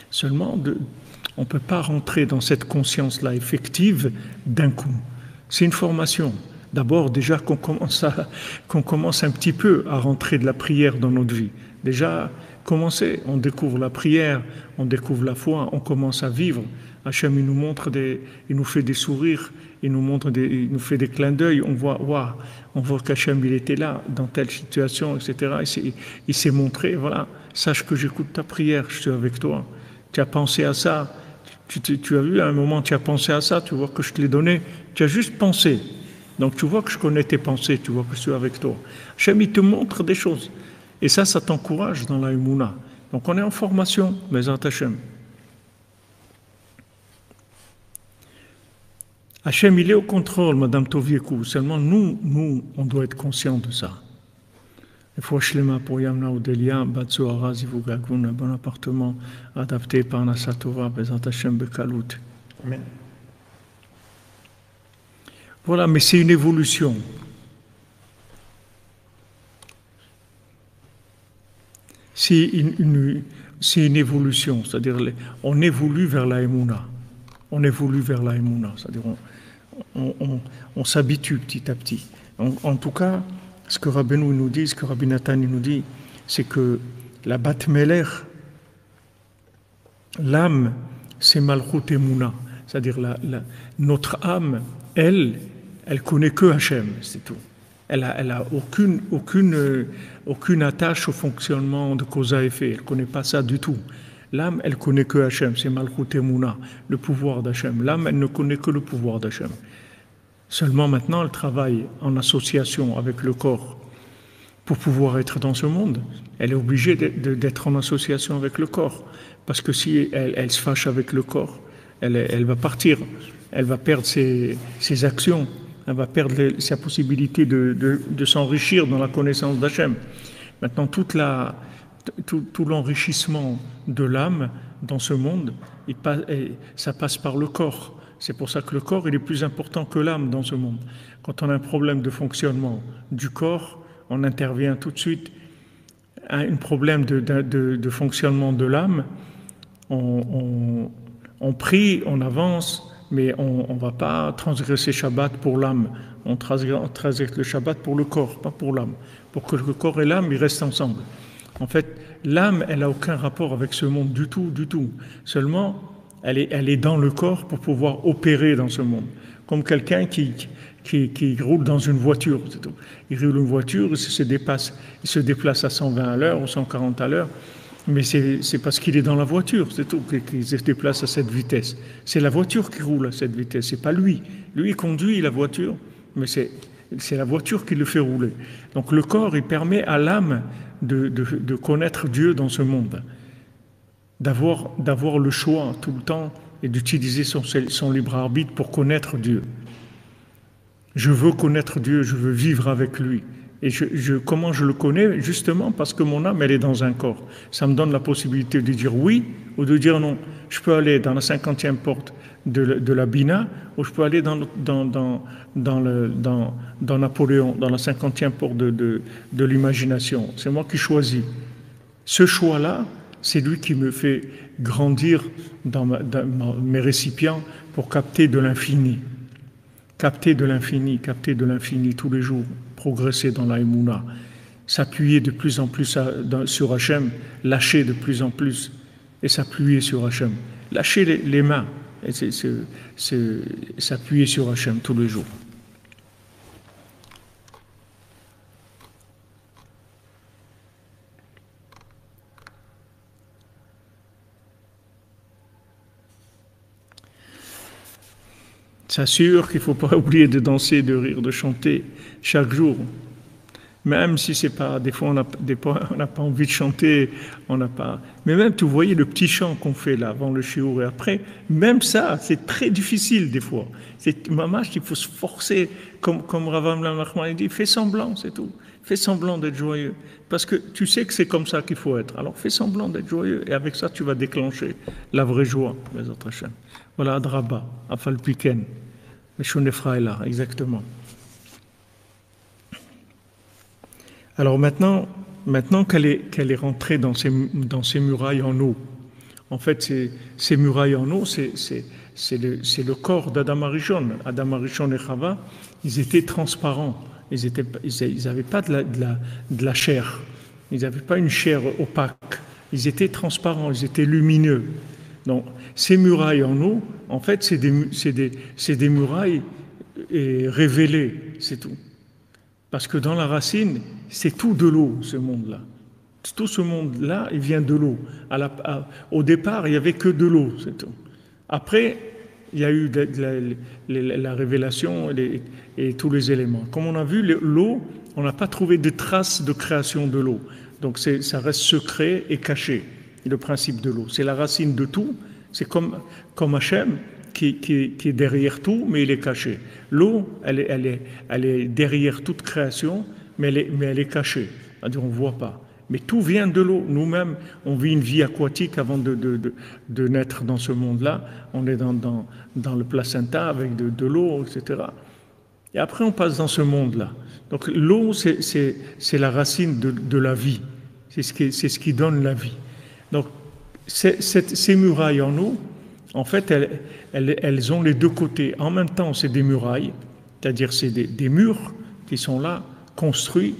Seulement, on ne peut pas rentrer dans cette conscience-là effective d'un coup. C'est une formation. D'abord, déjà qu'on commence un petit peu à rentrer de la prière dans notre vie. Déjà, commencer, on découvre la prière, on découvre la foi, on commence à vivre Hachem, il nous montre il nous fait des sourires, il nous fait des clins d'œil, on voit, waouh, on voit qu'Hachem, il était là, dans telle situation, etc. Il s'est montré, voilà, sache que j'écoute ta prière, je suis avec toi. Tu as pensé à ça, tu as vu, à un moment, tu as pensé à ça, tu vois que je te l'ai donné, tu as juste pensé. Donc tu vois que je connais tes pensées, tu vois que je suis avec toi. Hachem, il te montre des choses. Et ça t'encourage dans la Emouna. Donc on est en formation, Bezat Hachem. Hachem, il est au contrôle, Madame Toviekou. Seulement, nous, on doit être conscients de ça. Il faut Shlema pour Yamna Odelia, Batsuara, Zivugagoun, un bon appartement adapté par Nasatova, Bezat Hachem Bekalout. Amen. Voilà, mais c'est une évolution. C'est une évolution, c'est-à-dire on évolue vers la Emouna. On évolue vers la Emouna, c'est-à-dire on s'habitue petit à petit. En tout cas, ce que Rabbeinu nous dit, ce que Rabbi Nathan nous dit, c'est que la Bat Meler, l'âme, c'est Malchut Emouna, c'est-à-dire notre âme, elle connaît que Hachem, c'est tout. Elle a aucune attache au fonctionnement de cause à effet. Elle ne connaît pas ça du tout. L'âme, elle connaît que Hachem, c'est Malchut Emouna, le pouvoir d'Hachem. L'âme, elle ne connaît que le pouvoir d'Hachem. Seulement maintenant, elle travaille en association avec le corps pour pouvoir être dans ce monde. Elle est obligée d'être en association avec le corps. Parce que si elle se fâche avec le corps, elle va partir. Elle va perdre ses actions. Elle va perdre sa possibilité de s'enrichir dans la connaissance d'Hachem. Maintenant, tout l'enrichissement de l'âme dans ce monde, ça passe par le corps. C'est pour ça que le corps il est plus important que l'âme dans ce monde. Quand on a un problème de fonctionnement du corps, on intervient tout de suite. Un problème de fonctionnement de l'âme, on prie, on avance, mais on ne va pas transgresser Shabbat pour l'âme. On transgresse le Shabbat pour le corps, pas pour l'âme. Pour que le corps et l'âme ils restent ensemble. En fait, l'âme, elle n'a aucun rapport avec ce monde du tout, du tout. Seulement, elle est dans le corps pour pouvoir opérer dans ce monde. Comme quelqu'un qui roule dans une voiture, c'est tout. Il roule une voiture, il se déplace à 120 à l'heure ou 140 à l'heure, mais c'est parce qu'il est dans la voiture, c'est tout, qu'il se déplace à cette vitesse. C'est la voiture qui roule à cette vitesse, c'est pas lui. Lui, il conduit la voiture, mais c'est la voiture qui le fait rouler. Donc le corps, il permet à l'âme de connaître Dieu dans ce monde, d'avoir le choix tout le temps et d'utiliser son libre arbitre pour connaître Dieu. Je veux connaître Dieu, je veux vivre avec lui. Et comment je le connais? Justement parce que mon âme, elle est dans un corps. Ça me donne la possibilité de dire oui ou de dire non. Je peux aller dans la 50e porte de la Bina ou je peux aller dans Napoléon, dans la 50e porte de l'imagination. C'est moi qui choisis. Ce choix-là, c'est lui qui me fait grandir dans mes récipients pour capter de l'infini. Capter de l'infini tous les jours, progresser dans la Emouna, s'appuyer de plus en plus sur Hachem, lâcher de plus en plus et s'appuyer sur Hachem. Lâcher les mains et s'appuyer sur Hachem tous les jours. S'assure qu'il ne faut pas oublier de danser, de rire, de chanter chaque jour. Même si c'est pas, des fois on n'a pas envie de chanter, on n'a pas. Mais même, tu voyez le petit chant qu'on fait là avant le shiur et après, même ça, c'est très difficile des fois. C'est mamash qu'il faut se forcer, comme Rav Amram Nachman dit, fais semblant, c'est tout. Fais semblant d'être joyeux, parce que tu sais que c'est comme ça qu'il faut être. Alors fais semblant d'être joyeux, et avec ça tu vas déclencher la vraie joie, mes autres Hachem. Voilà, Adraba, Afalpiken, Shonefraïla, exactement. Alors maintenant qu'elle est rentrée dans ces murailles en eau, en fait, ces murailles en eau, c'est le corps d'Adam Arishon. Adam Arishon et Chava, ils étaient transparents. Ils n'avaient pas de la chair. Ils n'avaient pas une chair opaque. Ils étaient transparents, ils étaient lumineux. Donc, ces murailles en eau, en fait, c'est des murailles révélées, c'est tout. Parce que dans la racine, c'est tout de l'eau, ce monde-là. Tout ce monde-là, il vient de l'eau. Au départ, il n'y avait que de l'eau, c'est tout. Après, il y a eu la révélation et tous les éléments. Comme on a vu, l'eau, on n'a pas trouvé de traces de création de l'eau. Donc ça reste secret et caché, le principe de l'eau. C'est la racine de tout. C'est comme Hachem qui est derrière tout, mais il est caché. L'eau, elle est derrière toute création, mais elle est cachée. C'est-à-dire on ne voit pas. Mais tout vient de l'eau. Nous-mêmes, on vit une vie aquatique avant de naître dans ce monde-là. On est dans le placenta avec de l'eau, etc. Et après, on passe dans ce monde-là. Donc l'eau, c'est la racine de la vie. C'est ce qui donne la vie. Donc ces murailles en eau, en fait, elles ont les deux côtés. En même temps, c'est des murailles, c'est-à-dire c'est des murs qui sont là, construits,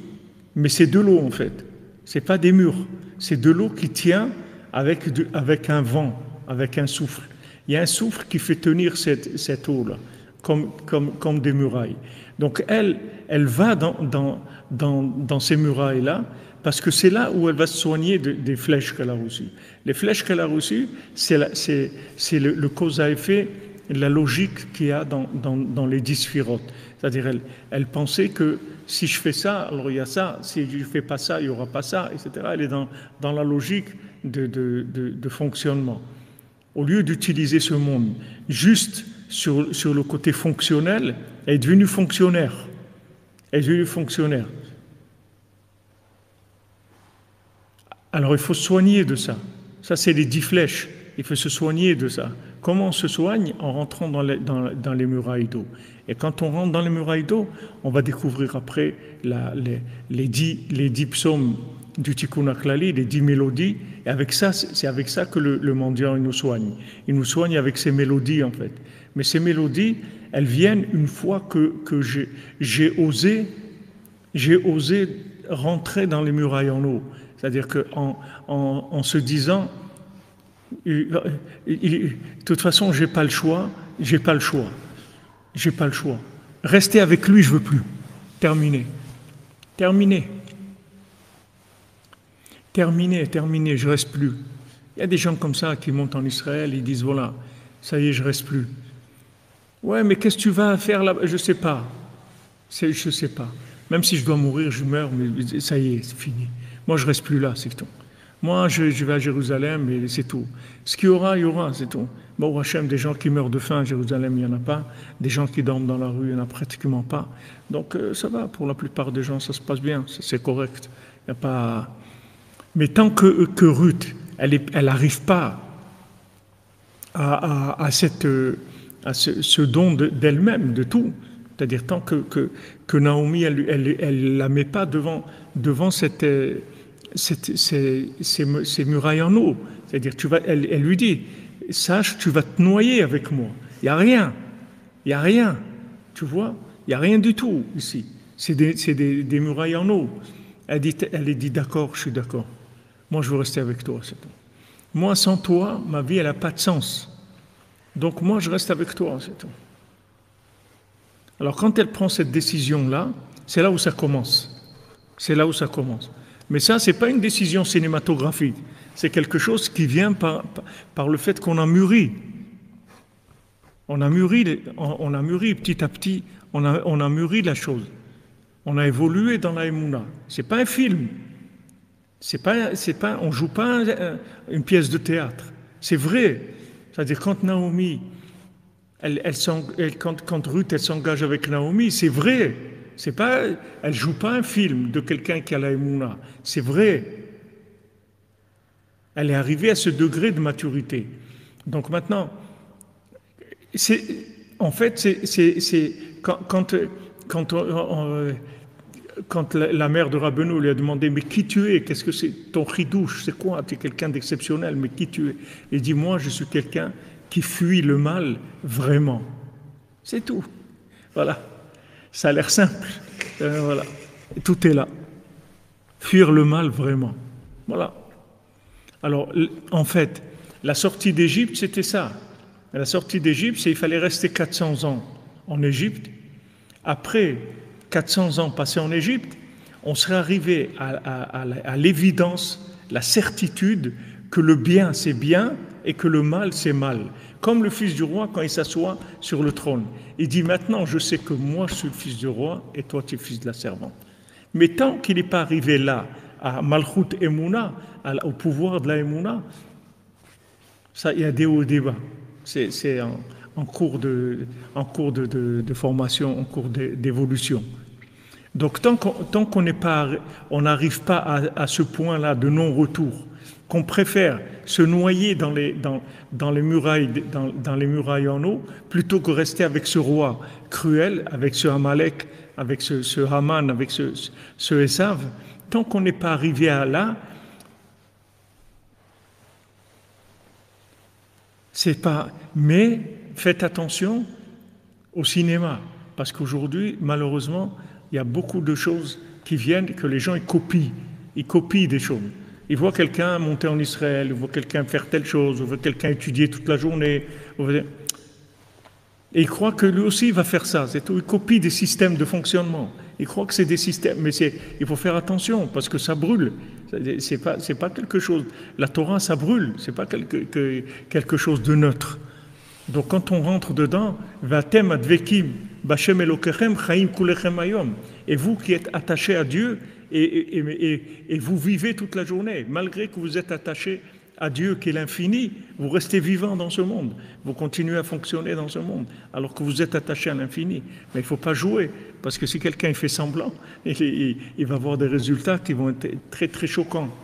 mais c'est de l'eau en fait. C'est pas des murs, c'est de l'eau qui tient avec un vent, avec un souffle. Il y a un souffle qui fait tenir cette eau-là, comme des murailles. Donc elle va dans ces murailles-là, parce que c'est là où elle va se soigner des flèches qu'elle a reçues. Les flèches qu'elle a reçues, c'est le cause à effet, la logique qu'il y a dans les 10 sphirotes. C'est-à-dire, elle pensait que si je fais ça, alors il y a ça, si je ne fais pas ça, il n'y aura pas ça, etc. Elle est dans la logique de fonctionnement. Au lieu d'utiliser ce monde juste sur le côté fonctionnel, elle est devenue fonctionnaire. Elle est devenue fonctionnaire. Alors il faut se soigner de ça. Ça, c'est les 10 flèches. Il faut se soigner de ça. Comment on se soigne? En rentrant dans les murailles d'eau. Et quand on rentre dans les murailles d'eau, on va découvrir après les 10 psaumes du Tikkun HaKlali, les 10 mélodies. Et avec ça, c'est avec ça que le mendiant il nous soigne. Il nous soigne avec ces mélodies, en fait. Mais ces mélodies, elles viennent une fois que j'ai osé rentrer dans les murailles en eau. C'est-à-dire qu'en se disant, de toute façon, j'ai pas le choix. Rester avec lui, je veux plus. Terminé, je reste plus. Il y a des gens comme ça qui montent en Israël, ils disent voilà, ça y est, je reste plus. Ouais, mais qu'est-ce que tu vas faire là-bas? Je sais pas. Même si je dois mourir, je meurs, mais ça y est, c'est fini. Moi, je reste plus là, c'est tout. Moi, je vais à Jérusalem et c'est tout. Ce qu'il y aura, c'est tout. Bon, Hachem, des gens qui meurent de faim à Jérusalem, il n'y en a pas. Des gens qui dorment dans la rue, il n'y en a pratiquement pas. Donc, ça va, pour la plupart des gens, ça se passe bien, c'est correct. Il n'y a pas... Mais tant que Ruth, elle n'arrive pas à ce don d'elle-même, de tout, c'est-à-dire tant que Naomi, elle la met pas devant ces murailles en eau. C'est-à-dire, elle lui dit, sache, tu vas te noyer avec moi. Il n'y a rien. Tu vois, il n'y a rien du tout ici. C'est des murailles en eau. Elle dit, d'accord, je suis d'accord. Moi, je veux rester avec toi, c'est tout. Moi, sans toi, ma vie, elle n'a pas de sens. Donc, moi, je reste avec toi, c'est tout. Alors, quand elle prend cette décision-là, c'est là où ça commence. Mais ça, ce n'est pas une décision cinématographique. C'est quelque chose qui vient par le fait qu'on a mûri. On a mûri petit à petit, on a mûri la chose. On a évolué dans la Emouna. Ce n'est pas un film. On ne joue pas une pièce de théâtre. C'est vrai. C'est-à-dire, quand Naomi, quand Ruth, elle s'engage avec Naomi, c'est vrai. Elle ne joue pas un film de quelqu'un qui a la Emouna. C'est vrai. Elle est arrivée à ce degré de maturité. Donc maintenant, quand la mère de Rabbeinu lui a demandé « Mais qui tu es? Qu'est-ce que c'est ton chidouche? C'est quoi? Tu es quelqu'un d'exceptionnel, mais qui tu es ?» Il dit « Moi, je suis quelqu'un qui fuit le mal vraiment. » C'est tout. Voilà. Ça a l'air simple. Voilà. Et tout est là. Fuir le mal vraiment. Voilà. Alors, en fait, La sortie d'Égypte, c'était ça. La sortie d'Égypte, c'est qu'il fallait rester 400 ans en Égypte. Après 400 ans passés en Égypte, on serait arrivé à l'évidence, la certitude que le bien c'est bien et que le mal c'est mal. Comme le fils du roi quand il s'assoit sur le trône. Il dit maintenant je sais que moi je suis le fils du roi et toi tu es le fils de la servante. Mais tant qu'il n'est pas arrivé là, à Malchut Emouna, au pouvoir de la Emouna, ça il y a des hauts et des bas. C'est en cours de formation, en cours d'évolution. Donc tant qu'on n'est pas, on n'arrive pas à ce point-là de non-retour, qu'on préfère se noyer dans les murailles en eau, plutôt que rester avec ce roi cruel, avec ce Amalek, avec ce Haman, avec ce Esav, tant qu'on n'est pas arrivé à là, c'est pas. Mais faites attention au cinéma, parce qu'aujourd'hui, malheureusement, il y a beaucoup de choses qui viennent que les gens ils copient des choses. Ils voient quelqu'un monter en Israël, ils voient quelqu'un faire telle chose, ils voient quelqu'un étudier toute la journée, et ils croient que lui aussi va faire ça. C'est tout. Ils copient des systèmes de fonctionnement. Ils croient que c'est des systèmes, mais il faut faire attention parce que ça brûle. C'est pas quelque chose. La Torah, ça brûle. C'est pas quelque chose de neutre. Donc quand on rentre dedans, Vatem advekim b'Hashem Elokechem chaim kulechem hayom. Et vous qui êtes attachés à Dieu et vous vivez toute la journée, malgré que vous êtes attachés à Dieu qui est l'infini, vous restez vivant dans ce monde. Vous continuez à fonctionner dans ce monde, alors que vous êtes attaché à l'infini. Mais il ne faut pas jouer, parce que si quelqu'un fait semblant, il va avoir des résultats qui vont être très très choquants.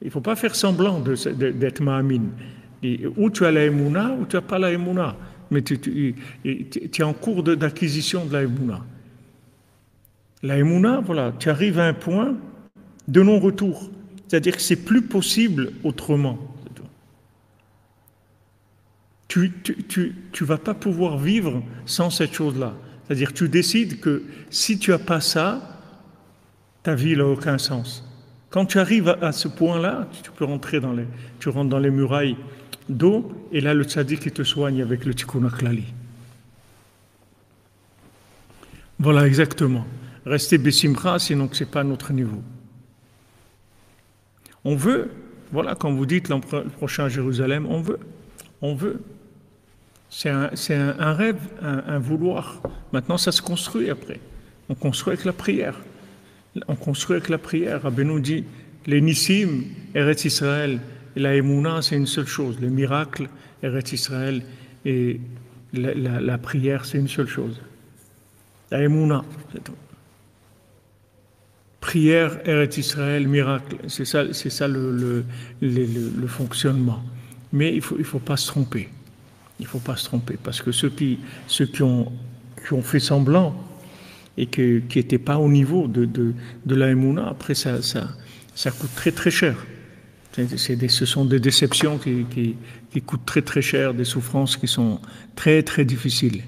Il ne faut pas faire semblant d'être Ma'amin. Ou tu as la Emouna, ou tu n'as pas la Emouna. Mais tu es en cours d'acquisition de la Emouna. La Emouna, voilà, tu arrives à un point de non-retour. C'est-à-dire que c'est plus possible autrement. Tu vas pas pouvoir vivre sans cette chose-là. C'est-à-dire que tu décides que si tu n'as pas ça, ta vie n'a aucun sens. Quand tu arrives à ce point-là, tu peux rentrer tu rentres dans les murailles d'eau, et là le tzaddik te soigne avec le tikkun klali. Voilà exactement. Restez besimcha, sinon que c'est pas notre niveau. On veut, voilà, quand vous dites le prochain Jérusalem, on veut. C'est un rêve, un vouloir. Maintenant, ça se construit après. On construit avec la prière. Rabbi nous dit, les Nissim, Eretz Israël, et la Emouna, c'est une seule chose. Les miracles, Eretz Israël, et la prière, c'est une seule chose. La Emouna, c'est tout. Prière, Eretz Israël, miracle, c'est ça le fonctionnement. Mais il faut pas se tromper. Il faut pas se tromper, parce que ceux qui ont fait semblant et qui n'étaient pas au niveau de la Emouna, après ça coûte très très cher. Ce sont des déceptions qui coûtent très très cher, des souffrances qui sont très très difficiles.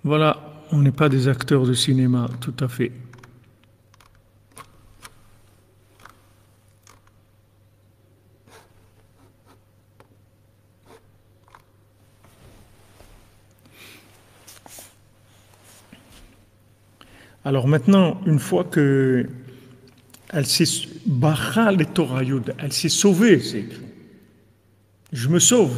Voilà, on n'est pas des acteurs de cinéma, tout à fait. Alors maintenant, une fois que elle s'est elle s'est sauvée, c'est écrit. Je me sauve.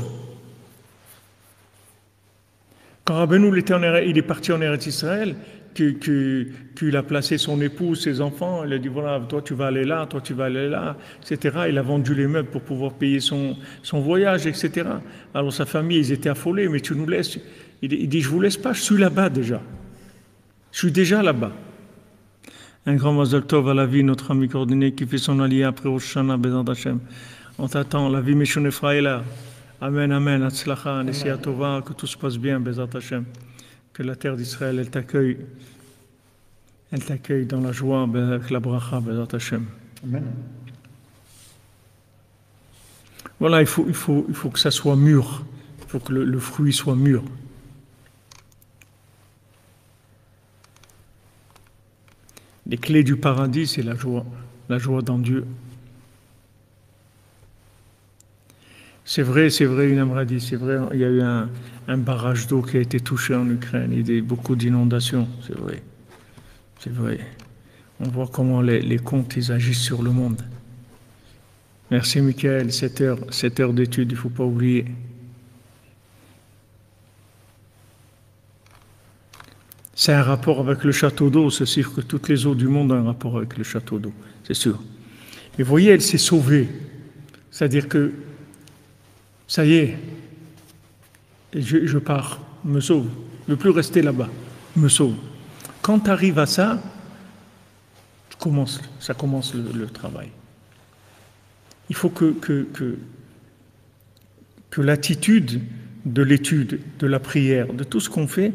Quand Rabbeinu il est parti en Eretz Israël, qu'il a placé son épouse, ses enfants, il a dit voilà, toi tu vas aller là, toi tu vas aller là, etc. Il a vendu les meubles pour pouvoir payer son voyage, etc. Alors sa famille, ils étaient affolés, mais tu nous laisses. Il dit je vous laisse pas, je suis là-bas déjà. Je suis déjà là-bas. Un grand Mazal Tov à la vie, notre ami coordonné qui fait son allié après Rosh Hashanah, Bezrat Hashem. On t'attend, la vie Meshon Efraïla. Amen, amen, Hatzlacha, Nesia Tova, que tout se passe bien, Bezrat Hashem. Que la terre d'Israël, elle t'accueille dans la joie, avec la bracha, Bezrat Hashem. Amen. Voilà, il faut que ça soit mûr. Il faut que le fruit soit mûr. Les clés du paradis, c'est la joie dans Dieu. C'est vrai, une Amradi, c'est vrai, il y a eu un barrage d'eau qui a été touché en Ukraine, il y a eu beaucoup d'inondations, c'est vrai. On voit comment les contes, ils agissent sur le monde. Merci Michael, 7 heures d'études, il ne faut pas oublier. C'est un rapport avec le château d'eau, c'est sûr que toutes les eaux du monde ont un rapport avec le château d'eau, c'est sûr. Mais vous voyez, elle s'est sauvée. C'est-à-dire que, ça y est, je pars, me sauve. Je ne veux plus rester là-bas, me sauve. Quand tu arrives à ça, ça commence le travail. Il faut que l'attitude de l'étude, de la prière, de tout ce qu'on fait,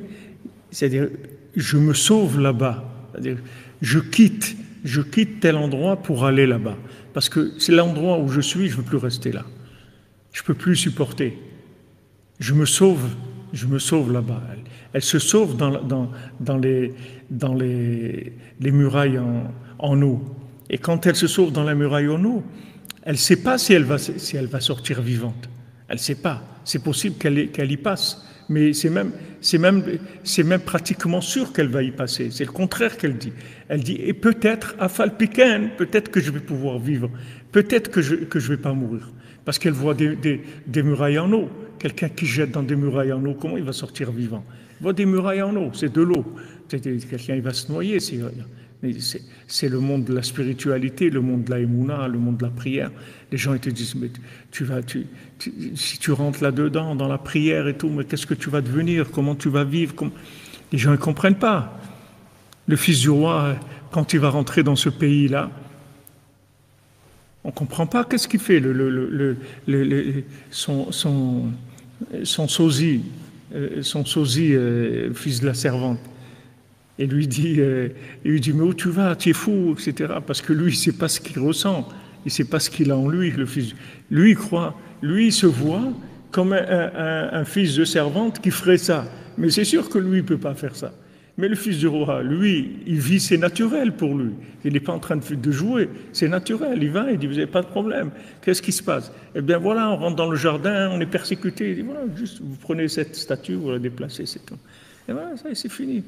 c'est-à-dire, je me sauve là-bas. C'est-à-dire, je quitte tel endroit pour aller là-bas. Parce que c'est l'endroit où je suis, je ne veux plus rester là. Je ne peux plus supporter. Je me sauve là-bas. Elle se sauve dans les murailles en eau. Et quand elle se sauve dans la muraille en eau, elle ne sait pas si elle va sortir vivante. Elle ne sait pas. C'est possible qu'elle y passe. Mais c'est même pratiquement sûr qu'elle va y passer. C'est le contraire qu'elle dit. Elle dit, et peut-être, peut-être que je vais pouvoir vivre. Peut-être que je ne vais pas mourir. Parce qu'elle voit des murailles en eau. Quelqu'un qui jette dans des murailles en eau, comment il va sortir vivant? Il voit des murailles en eau, c'est de l'eau. Quelqu'un il va se noyer. C'est le monde de la spiritualité, le monde de la émouna, le monde de la prière. Les gens ils te disent, mais si tu rentres là-dedans, dans la prière et tout, mais qu'est-ce que tu vas devenir? Comment tu vas vivre? Les gens ne comprennent pas. Le fils du roi, quand il va rentrer dans ce pays-là, on ne comprend pas qu'est-ce qu'il fait, son sosie, fils de la servante. Et lui dit, mais où tu vas? Tu es fou, etc. Parce que lui, il ne sait pas ce qu'il ressent, il ne sait pas ce qu'il a en lui, le fils. Lui, il se voit comme un fils de servante qui ferait ça. Mais c'est sûr que lui, il ne peut pas faire ça. Mais le fils du roi, lui, il vit, c'est naturel pour lui. Il n'est pas en train de jouer, c'est naturel. Il va, il dit, vous n'avez pas de problème. Qu'est-ce qui se passe? Eh bien voilà, on rentre dans le jardin, on est persécuté. Il dit, voilà, juste, vous prenez cette statue, vous la déplacez, c'est tout. Et voilà, ça, c'est fini.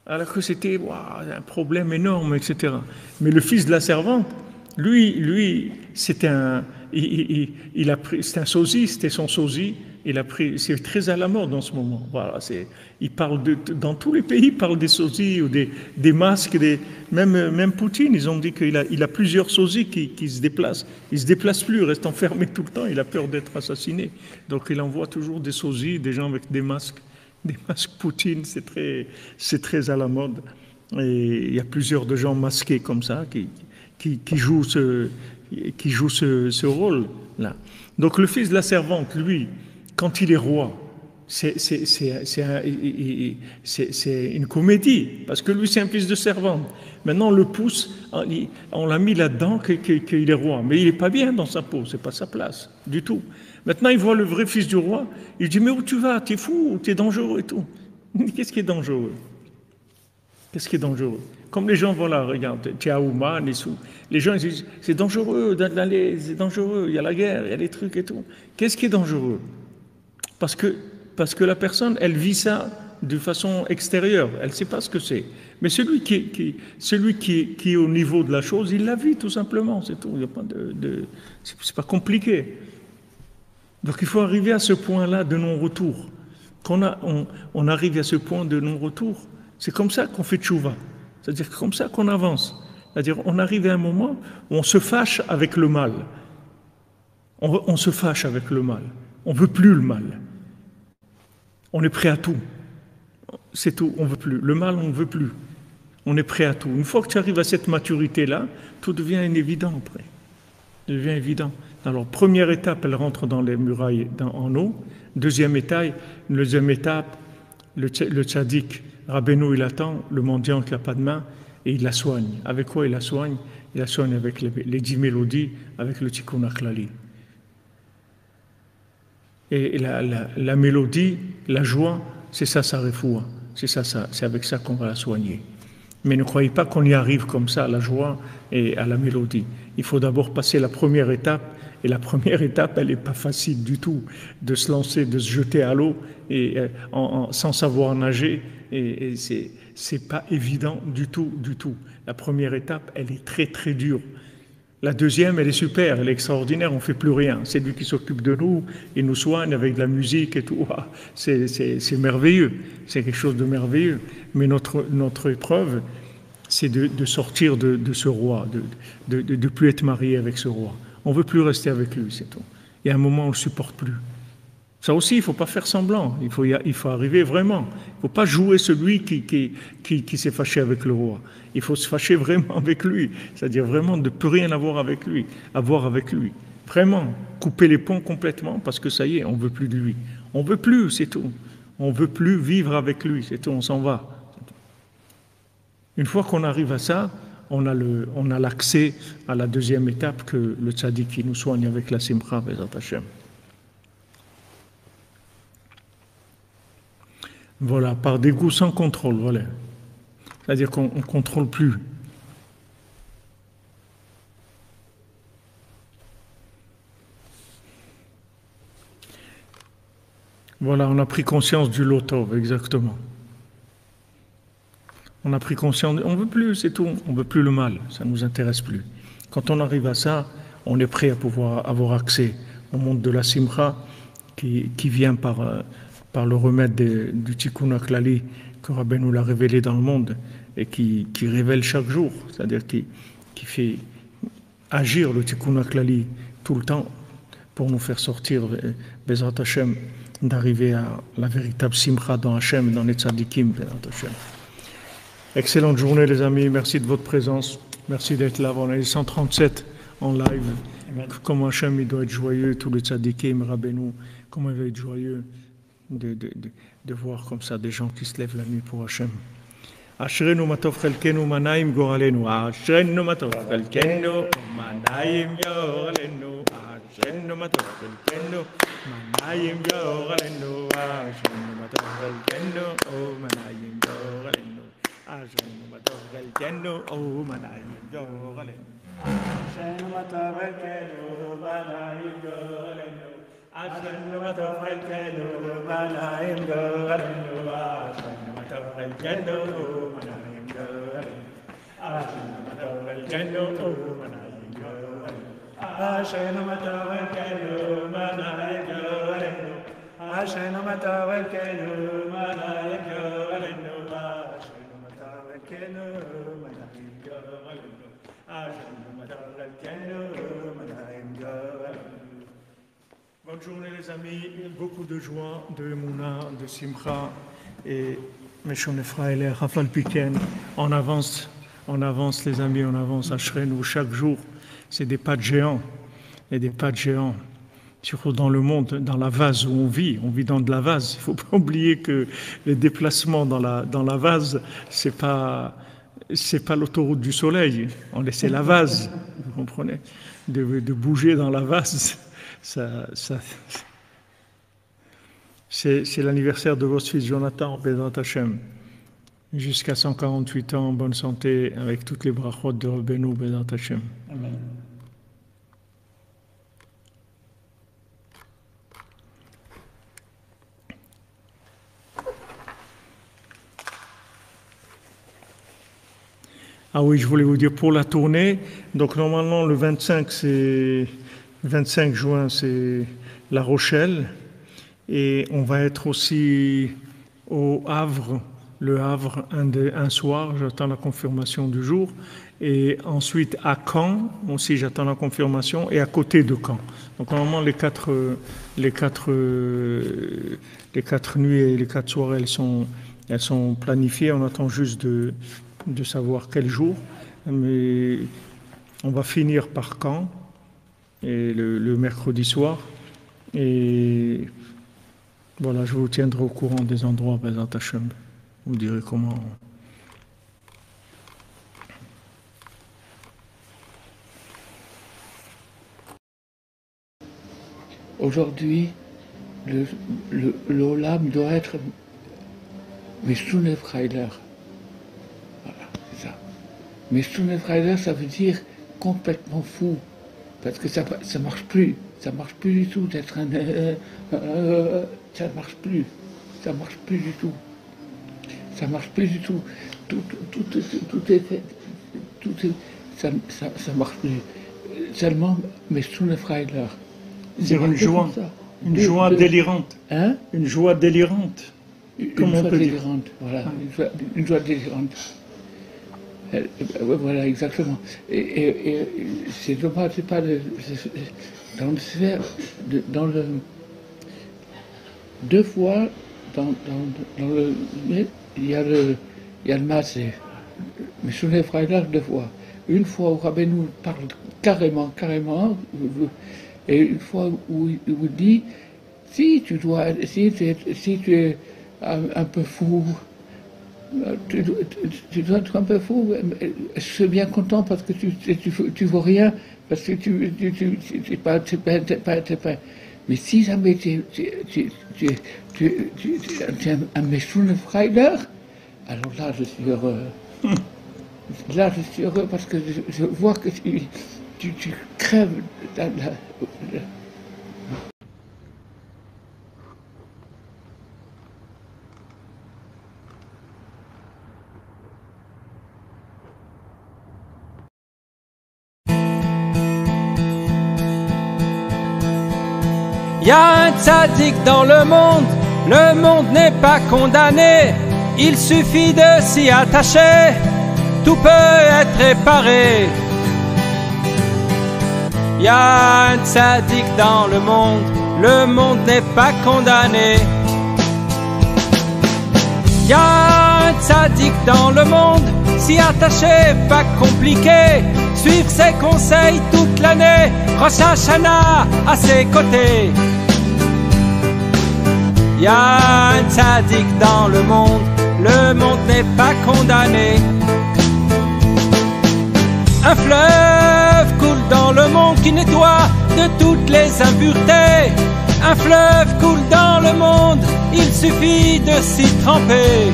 Alors que c'était un problème énorme, etc. Mais le fils de la servante, lui, c'était c'était un sosie, c'était son sosie. C'est très à la mode en ce moment. Voilà, il parle dans tous les pays, il parle des sosies ou des masques, même Poutine, ils ont dit qu'il a plusieurs sosies qui se déplacent. Il ne se déplace plus, il reste enfermé tout le temps, il a peur d'être assassiné. Donc il envoie toujours des sosies, des gens avec des masques Poutine, c'est très à la mode. Et il y a plusieurs de gens masqués comme ça qui jouent ce rôle-là. Donc le fils de la servante, lui, quand il est roi, c'est une comédie, parce que lui, c'est un fils de servante. Maintenant, on le pousse, on l'a mis là-dedans qu'il est roi, mais il n'est pas bien dans sa peau, c'est pas sa place, du tout. Maintenant, il voit le vrai fils du roi, il dit, mais où tu vas? Tu es fou, tu es dangereux et tout. Qu'est-ce qui est dangereux? Qu'est-ce qui est dangereux? Comme les gens, voilà, regarde, Tiaouman, les gens ils disent, c'est dangereux d'aller, c'est dangereux, il y a la guerre, il y a des trucs et tout. Qu'est-ce qui est dangereux? Parce que la personne, elle vit ça de façon extérieure, elle ne sait pas ce que c'est. Mais celui qui est au niveau de la chose, il la vit tout simplement, c'est tout. Il n'y a pas c'est pas compliqué. Donc il faut arriver à ce point-là de non-retour. On arrive à ce point de non-retour, c'est comme ça qu'on fait tchouva. C'est-à-dire comme ça qu'on avance. C'est-à-dire on arrive à un moment où on se fâche avec le mal. On se fâche avec le mal. On ne veut plus le mal. On est prêt à tout. C'est tout, on ne veut plus. Le mal, on ne veut plus. On est prêt à tout. Une fois que tu arrives à cette maturité-là, tout devient évident après. Ça devient évident. Alors, première étape, elle rentre dans les murailles en eau. Deuxième étape, le tzaddik, Rabbeinu, il attend le mendiant qui n'a pas de main et il la soigne. Avec quoi il la soigne? Il la soigne avec les 10 mélodies, avec le tikkun aklali. Et la mélodie, la joie, c'est ça sa refoua. C'est avec ça qu'on va la soigner. Mais ne croyez pas qu'on y arrive comme ça, à la joie et à la mélodie. Il faut d'abord passer la première étape. Et la première étape, elle n'est pas facile du tout, de se lancer, de se jeter à l'eau et, sans savoir nager. Et c'est pas évident du tout, du tout. La première étape, elle est très, très dure. La deuxième, elle est super, elle est extraordinaire, on ne fait plus rien. C'est lui qui s'occupe de nous, il nous soigne avec de la musique et tout. C'est merveilleux, c'est quelque chose de merveilleux. Mais notre épreuve, c'est de sortir de ce roi, de plus être marié avec ce roi. On ne veut plus rester avec lui, c'est tout. Il y a un moment où on ne le supporte plus. Ça aussi, il ne faut pas faire semblant, il faut arriver vraiment. Il ne faut pas jouer celui qui s'est fâché avec le roi. Il faut se fâcher vraiment avec lui, c'est-à-dire vraiment de ne plus rien avoir avec lui, Vraiment, couper les ponts complètement parce que ça y est, on ne veut plus de lui. On ne veut plus, c'est tout. On ne veut plus vivre avec lui, c'est tout, on s'en va. Une fois qu'on arrive à ça, on a l'accès à la deuxième étape que le tzaddik qui nous soigne avec la simcha Bezrat Hashem. Voilà, par dégoût sans contrôle, voilà. C'est-à-dire qu'on ne contrôle plus. Voilà, on a pris conscience du lotov, exactement. On a pris conscience, on ne veut plus, c'est tout, on ne veut plus le mal, ça ne nous intéresse plus. Quand on arrive à ça, on est prêt à pouvoir avoir accès au monde de la simcha qui vient par le remède du Tikkun HaKlali que Rabbi nous l'a révélé dans le monde et qui révèle chaque jour, c'est-à-dire qui fait agir le Tikkun HaKlali tout le temps pour nous faire sortir, Bezrat Hashem, d'arriver à la véritable simcha dans Hashem, dans les tzadikim, Bezrat Hashem. Excellente journée les amis, merci de votre présence, merci d'être là. On est 137 en live. Amen. Comment Hashem il doit être joyeux, tous les tzadikim, Rabbeinu, comment il va être joyeux de voir comme ça des gens qui se lèvent la nuit pour Hashem. Ashrenu matov chelkenu manaim goralenu. Ashrenu matov chelkenu manaim goralenu. Ashrenu matov chelkenu manaim goralenu. Ashrenu matov chelkenu manaim goralenu. Ashrenu matov chelkenu manaim goralenu. Ashrenu matov chelkenu manaim goralenu. Ashrenu matov chelkenu manaim goralenu. Ashrenu matov chelkenu manaim goralenu. Ashrenu matov chelkenu manaim goralenu. Ashrenu matov chelkenu manaim goralenu. Ashrenu matov chelkenu manaim goralenu. Ashrenu matov chelkenu manaim goralenu. Ashrenu matov chelkenu manaim goralenu. Bonne journée les amis, beaucoup de joie, de Emouna, de Simcha et Meshon Ephraël et Rafal Piken. On avance les amis, on avance à Shrenu chaque jour. C'est des pas de géants et des pas de géants. Surtout dans le monde, dans la vase où on vit dans de la vase. Il ne faut pas oublier que les déplacements dans la vase, c'est pas l'autoroute du soleil. On laissait la vase, vous comprenez, de bouger dans la vase. C'est l'anniversaire de votre fils Jonathan, Bezrat Hashem. Jusqu'à 148 ans, en bonne santé, avec toutes les brachot de Rabbeinu, Bezrat Hashem. Amen. Ah oui, je voulais vous dire pour la tournée. Donc normalement le 25 juin, c'est La Rochelle. Et on va être aussi au Havre, le Havre, un soir, j'attends la confirmation du jour. Et ensuite à Caen, aussi j'attends la confirmation, et à côté de Caen. Donc normalement les quatre nuits et les 4 soirées, elles sont planifiées. On attend juste de savoir quel jour. Mais on va finir par Caen. Et le mercredi soir. Et voilà, je vous tiendrai au courant des endroits, Bezrat Hashem. Vous me direz comment. Aujourd'hui, l'Olam doit être Meshon Ephraël. Voilà, c'est Mais Sonnenfreiler, ça veut dire complètement fou. Parce que ça marche plus. Ça marche plus du tout d'être un... ça marche plus. Ça marche plus du tout. Ça marche plus du tout. Tout est fait. Ça marche plus. Seulement, mais Sonnenfreiler. C'est une joie. Une joie délirante. Hein? Une joie délirante. Une joie délirante, voilà. Une joie délirante. Voilà, exactement. Et c'est dommage, c'est pas dans le sphère, dans le... Deux fois, dans le... Il y a le Massé. Mais Sonnenfreiler, deux fois. Une fois où Rabbeinu parle carrément, et une fois où il vous dit, si tu es un peu fou, tu dois être un peu fou. Je suis bien content parce que tu vaux rien, parce que tu pas. Mais si jamais tu es un Sonnenfreiler, alors là je suis heureux. Là je suis heureux parce que je vois que tu crèves. Y a un tzaddik dans le monde n'est pas condamné, il suffit de s'y attacher, tout peut être réparé. Y a un tzaddik dans le monde n'est pas condamné. Y a un tzaddik dans le monde, s'y attacher, pas compliqué, suivre ses conseils toute l'année, Rosh Hashanah à ses côtés. Y a un tzaddik dans le monde n'est pas condamné. Un fleuve coule dans le monde qui nettoie de toutes les impuretés. Un fleuve coule dans le monde, il suffit de s'y tremper.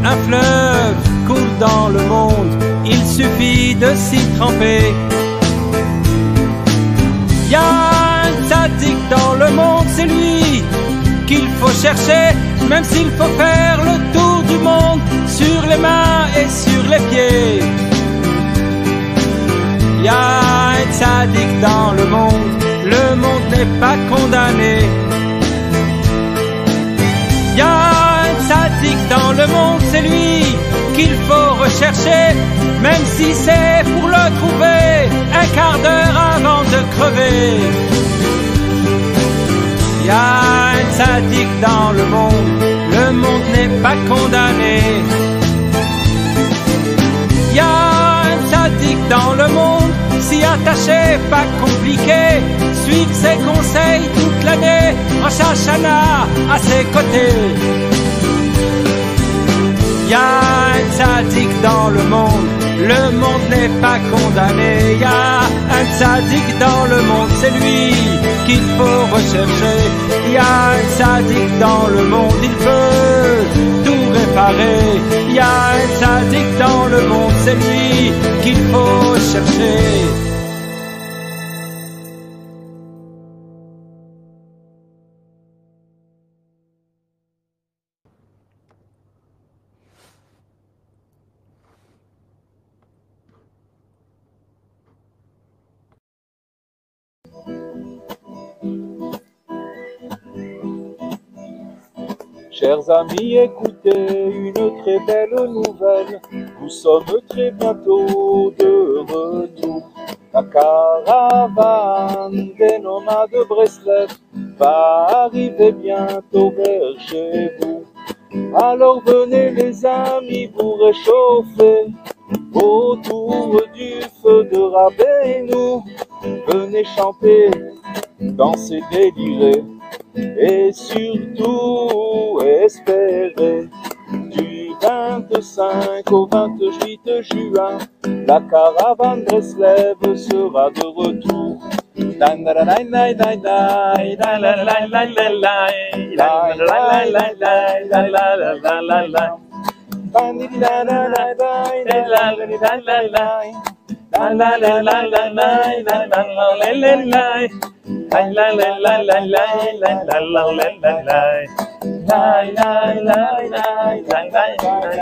Un fleuve coule dans le monde, il suffit de s'y tremper. Y a un tzaddik dans le monde, c'est lui qu'il faut chercher, même s'il faut faire le tour du monde, sur les mains et sur les pieds. Y a un tzaddik dans le monde n'est pas condamné. Y a un tzaddik dans le monde, c'est lui qu'il faut rechercher, même si c'est pour le trouver un quart d'heure avant de crever. Y a un tzaddik dans le monde n'est pas condamné. Y a un tzaddik dans le monde, s'y attacher, pas compliqué, suivre ses conseils toute l'année, Rosh Hashanah à ses côtés. Y a un tzaddik dans le monde n'est pas condamné. Y a un tzaddik dans le monde, c'est lui qu'il faut rechercher. Y a un tzaddik dans le monde, il peut tout réparer. Y a un tzaddik dans le monde, c'est lui qu'il faut chercher. Chers amis, écoutez une très belle nouvelle. Nous sommes très bientôt de retour. La caravane des nomades de Breslev va arriver bientôt vers chez vous. Alors venez les amis vous réchauffer autour du feu de Rabbeinu. Venez chanter, danser, délirer et surtout espérer. Du 25 au 28 juin, la caravane Breslev sera de retour. la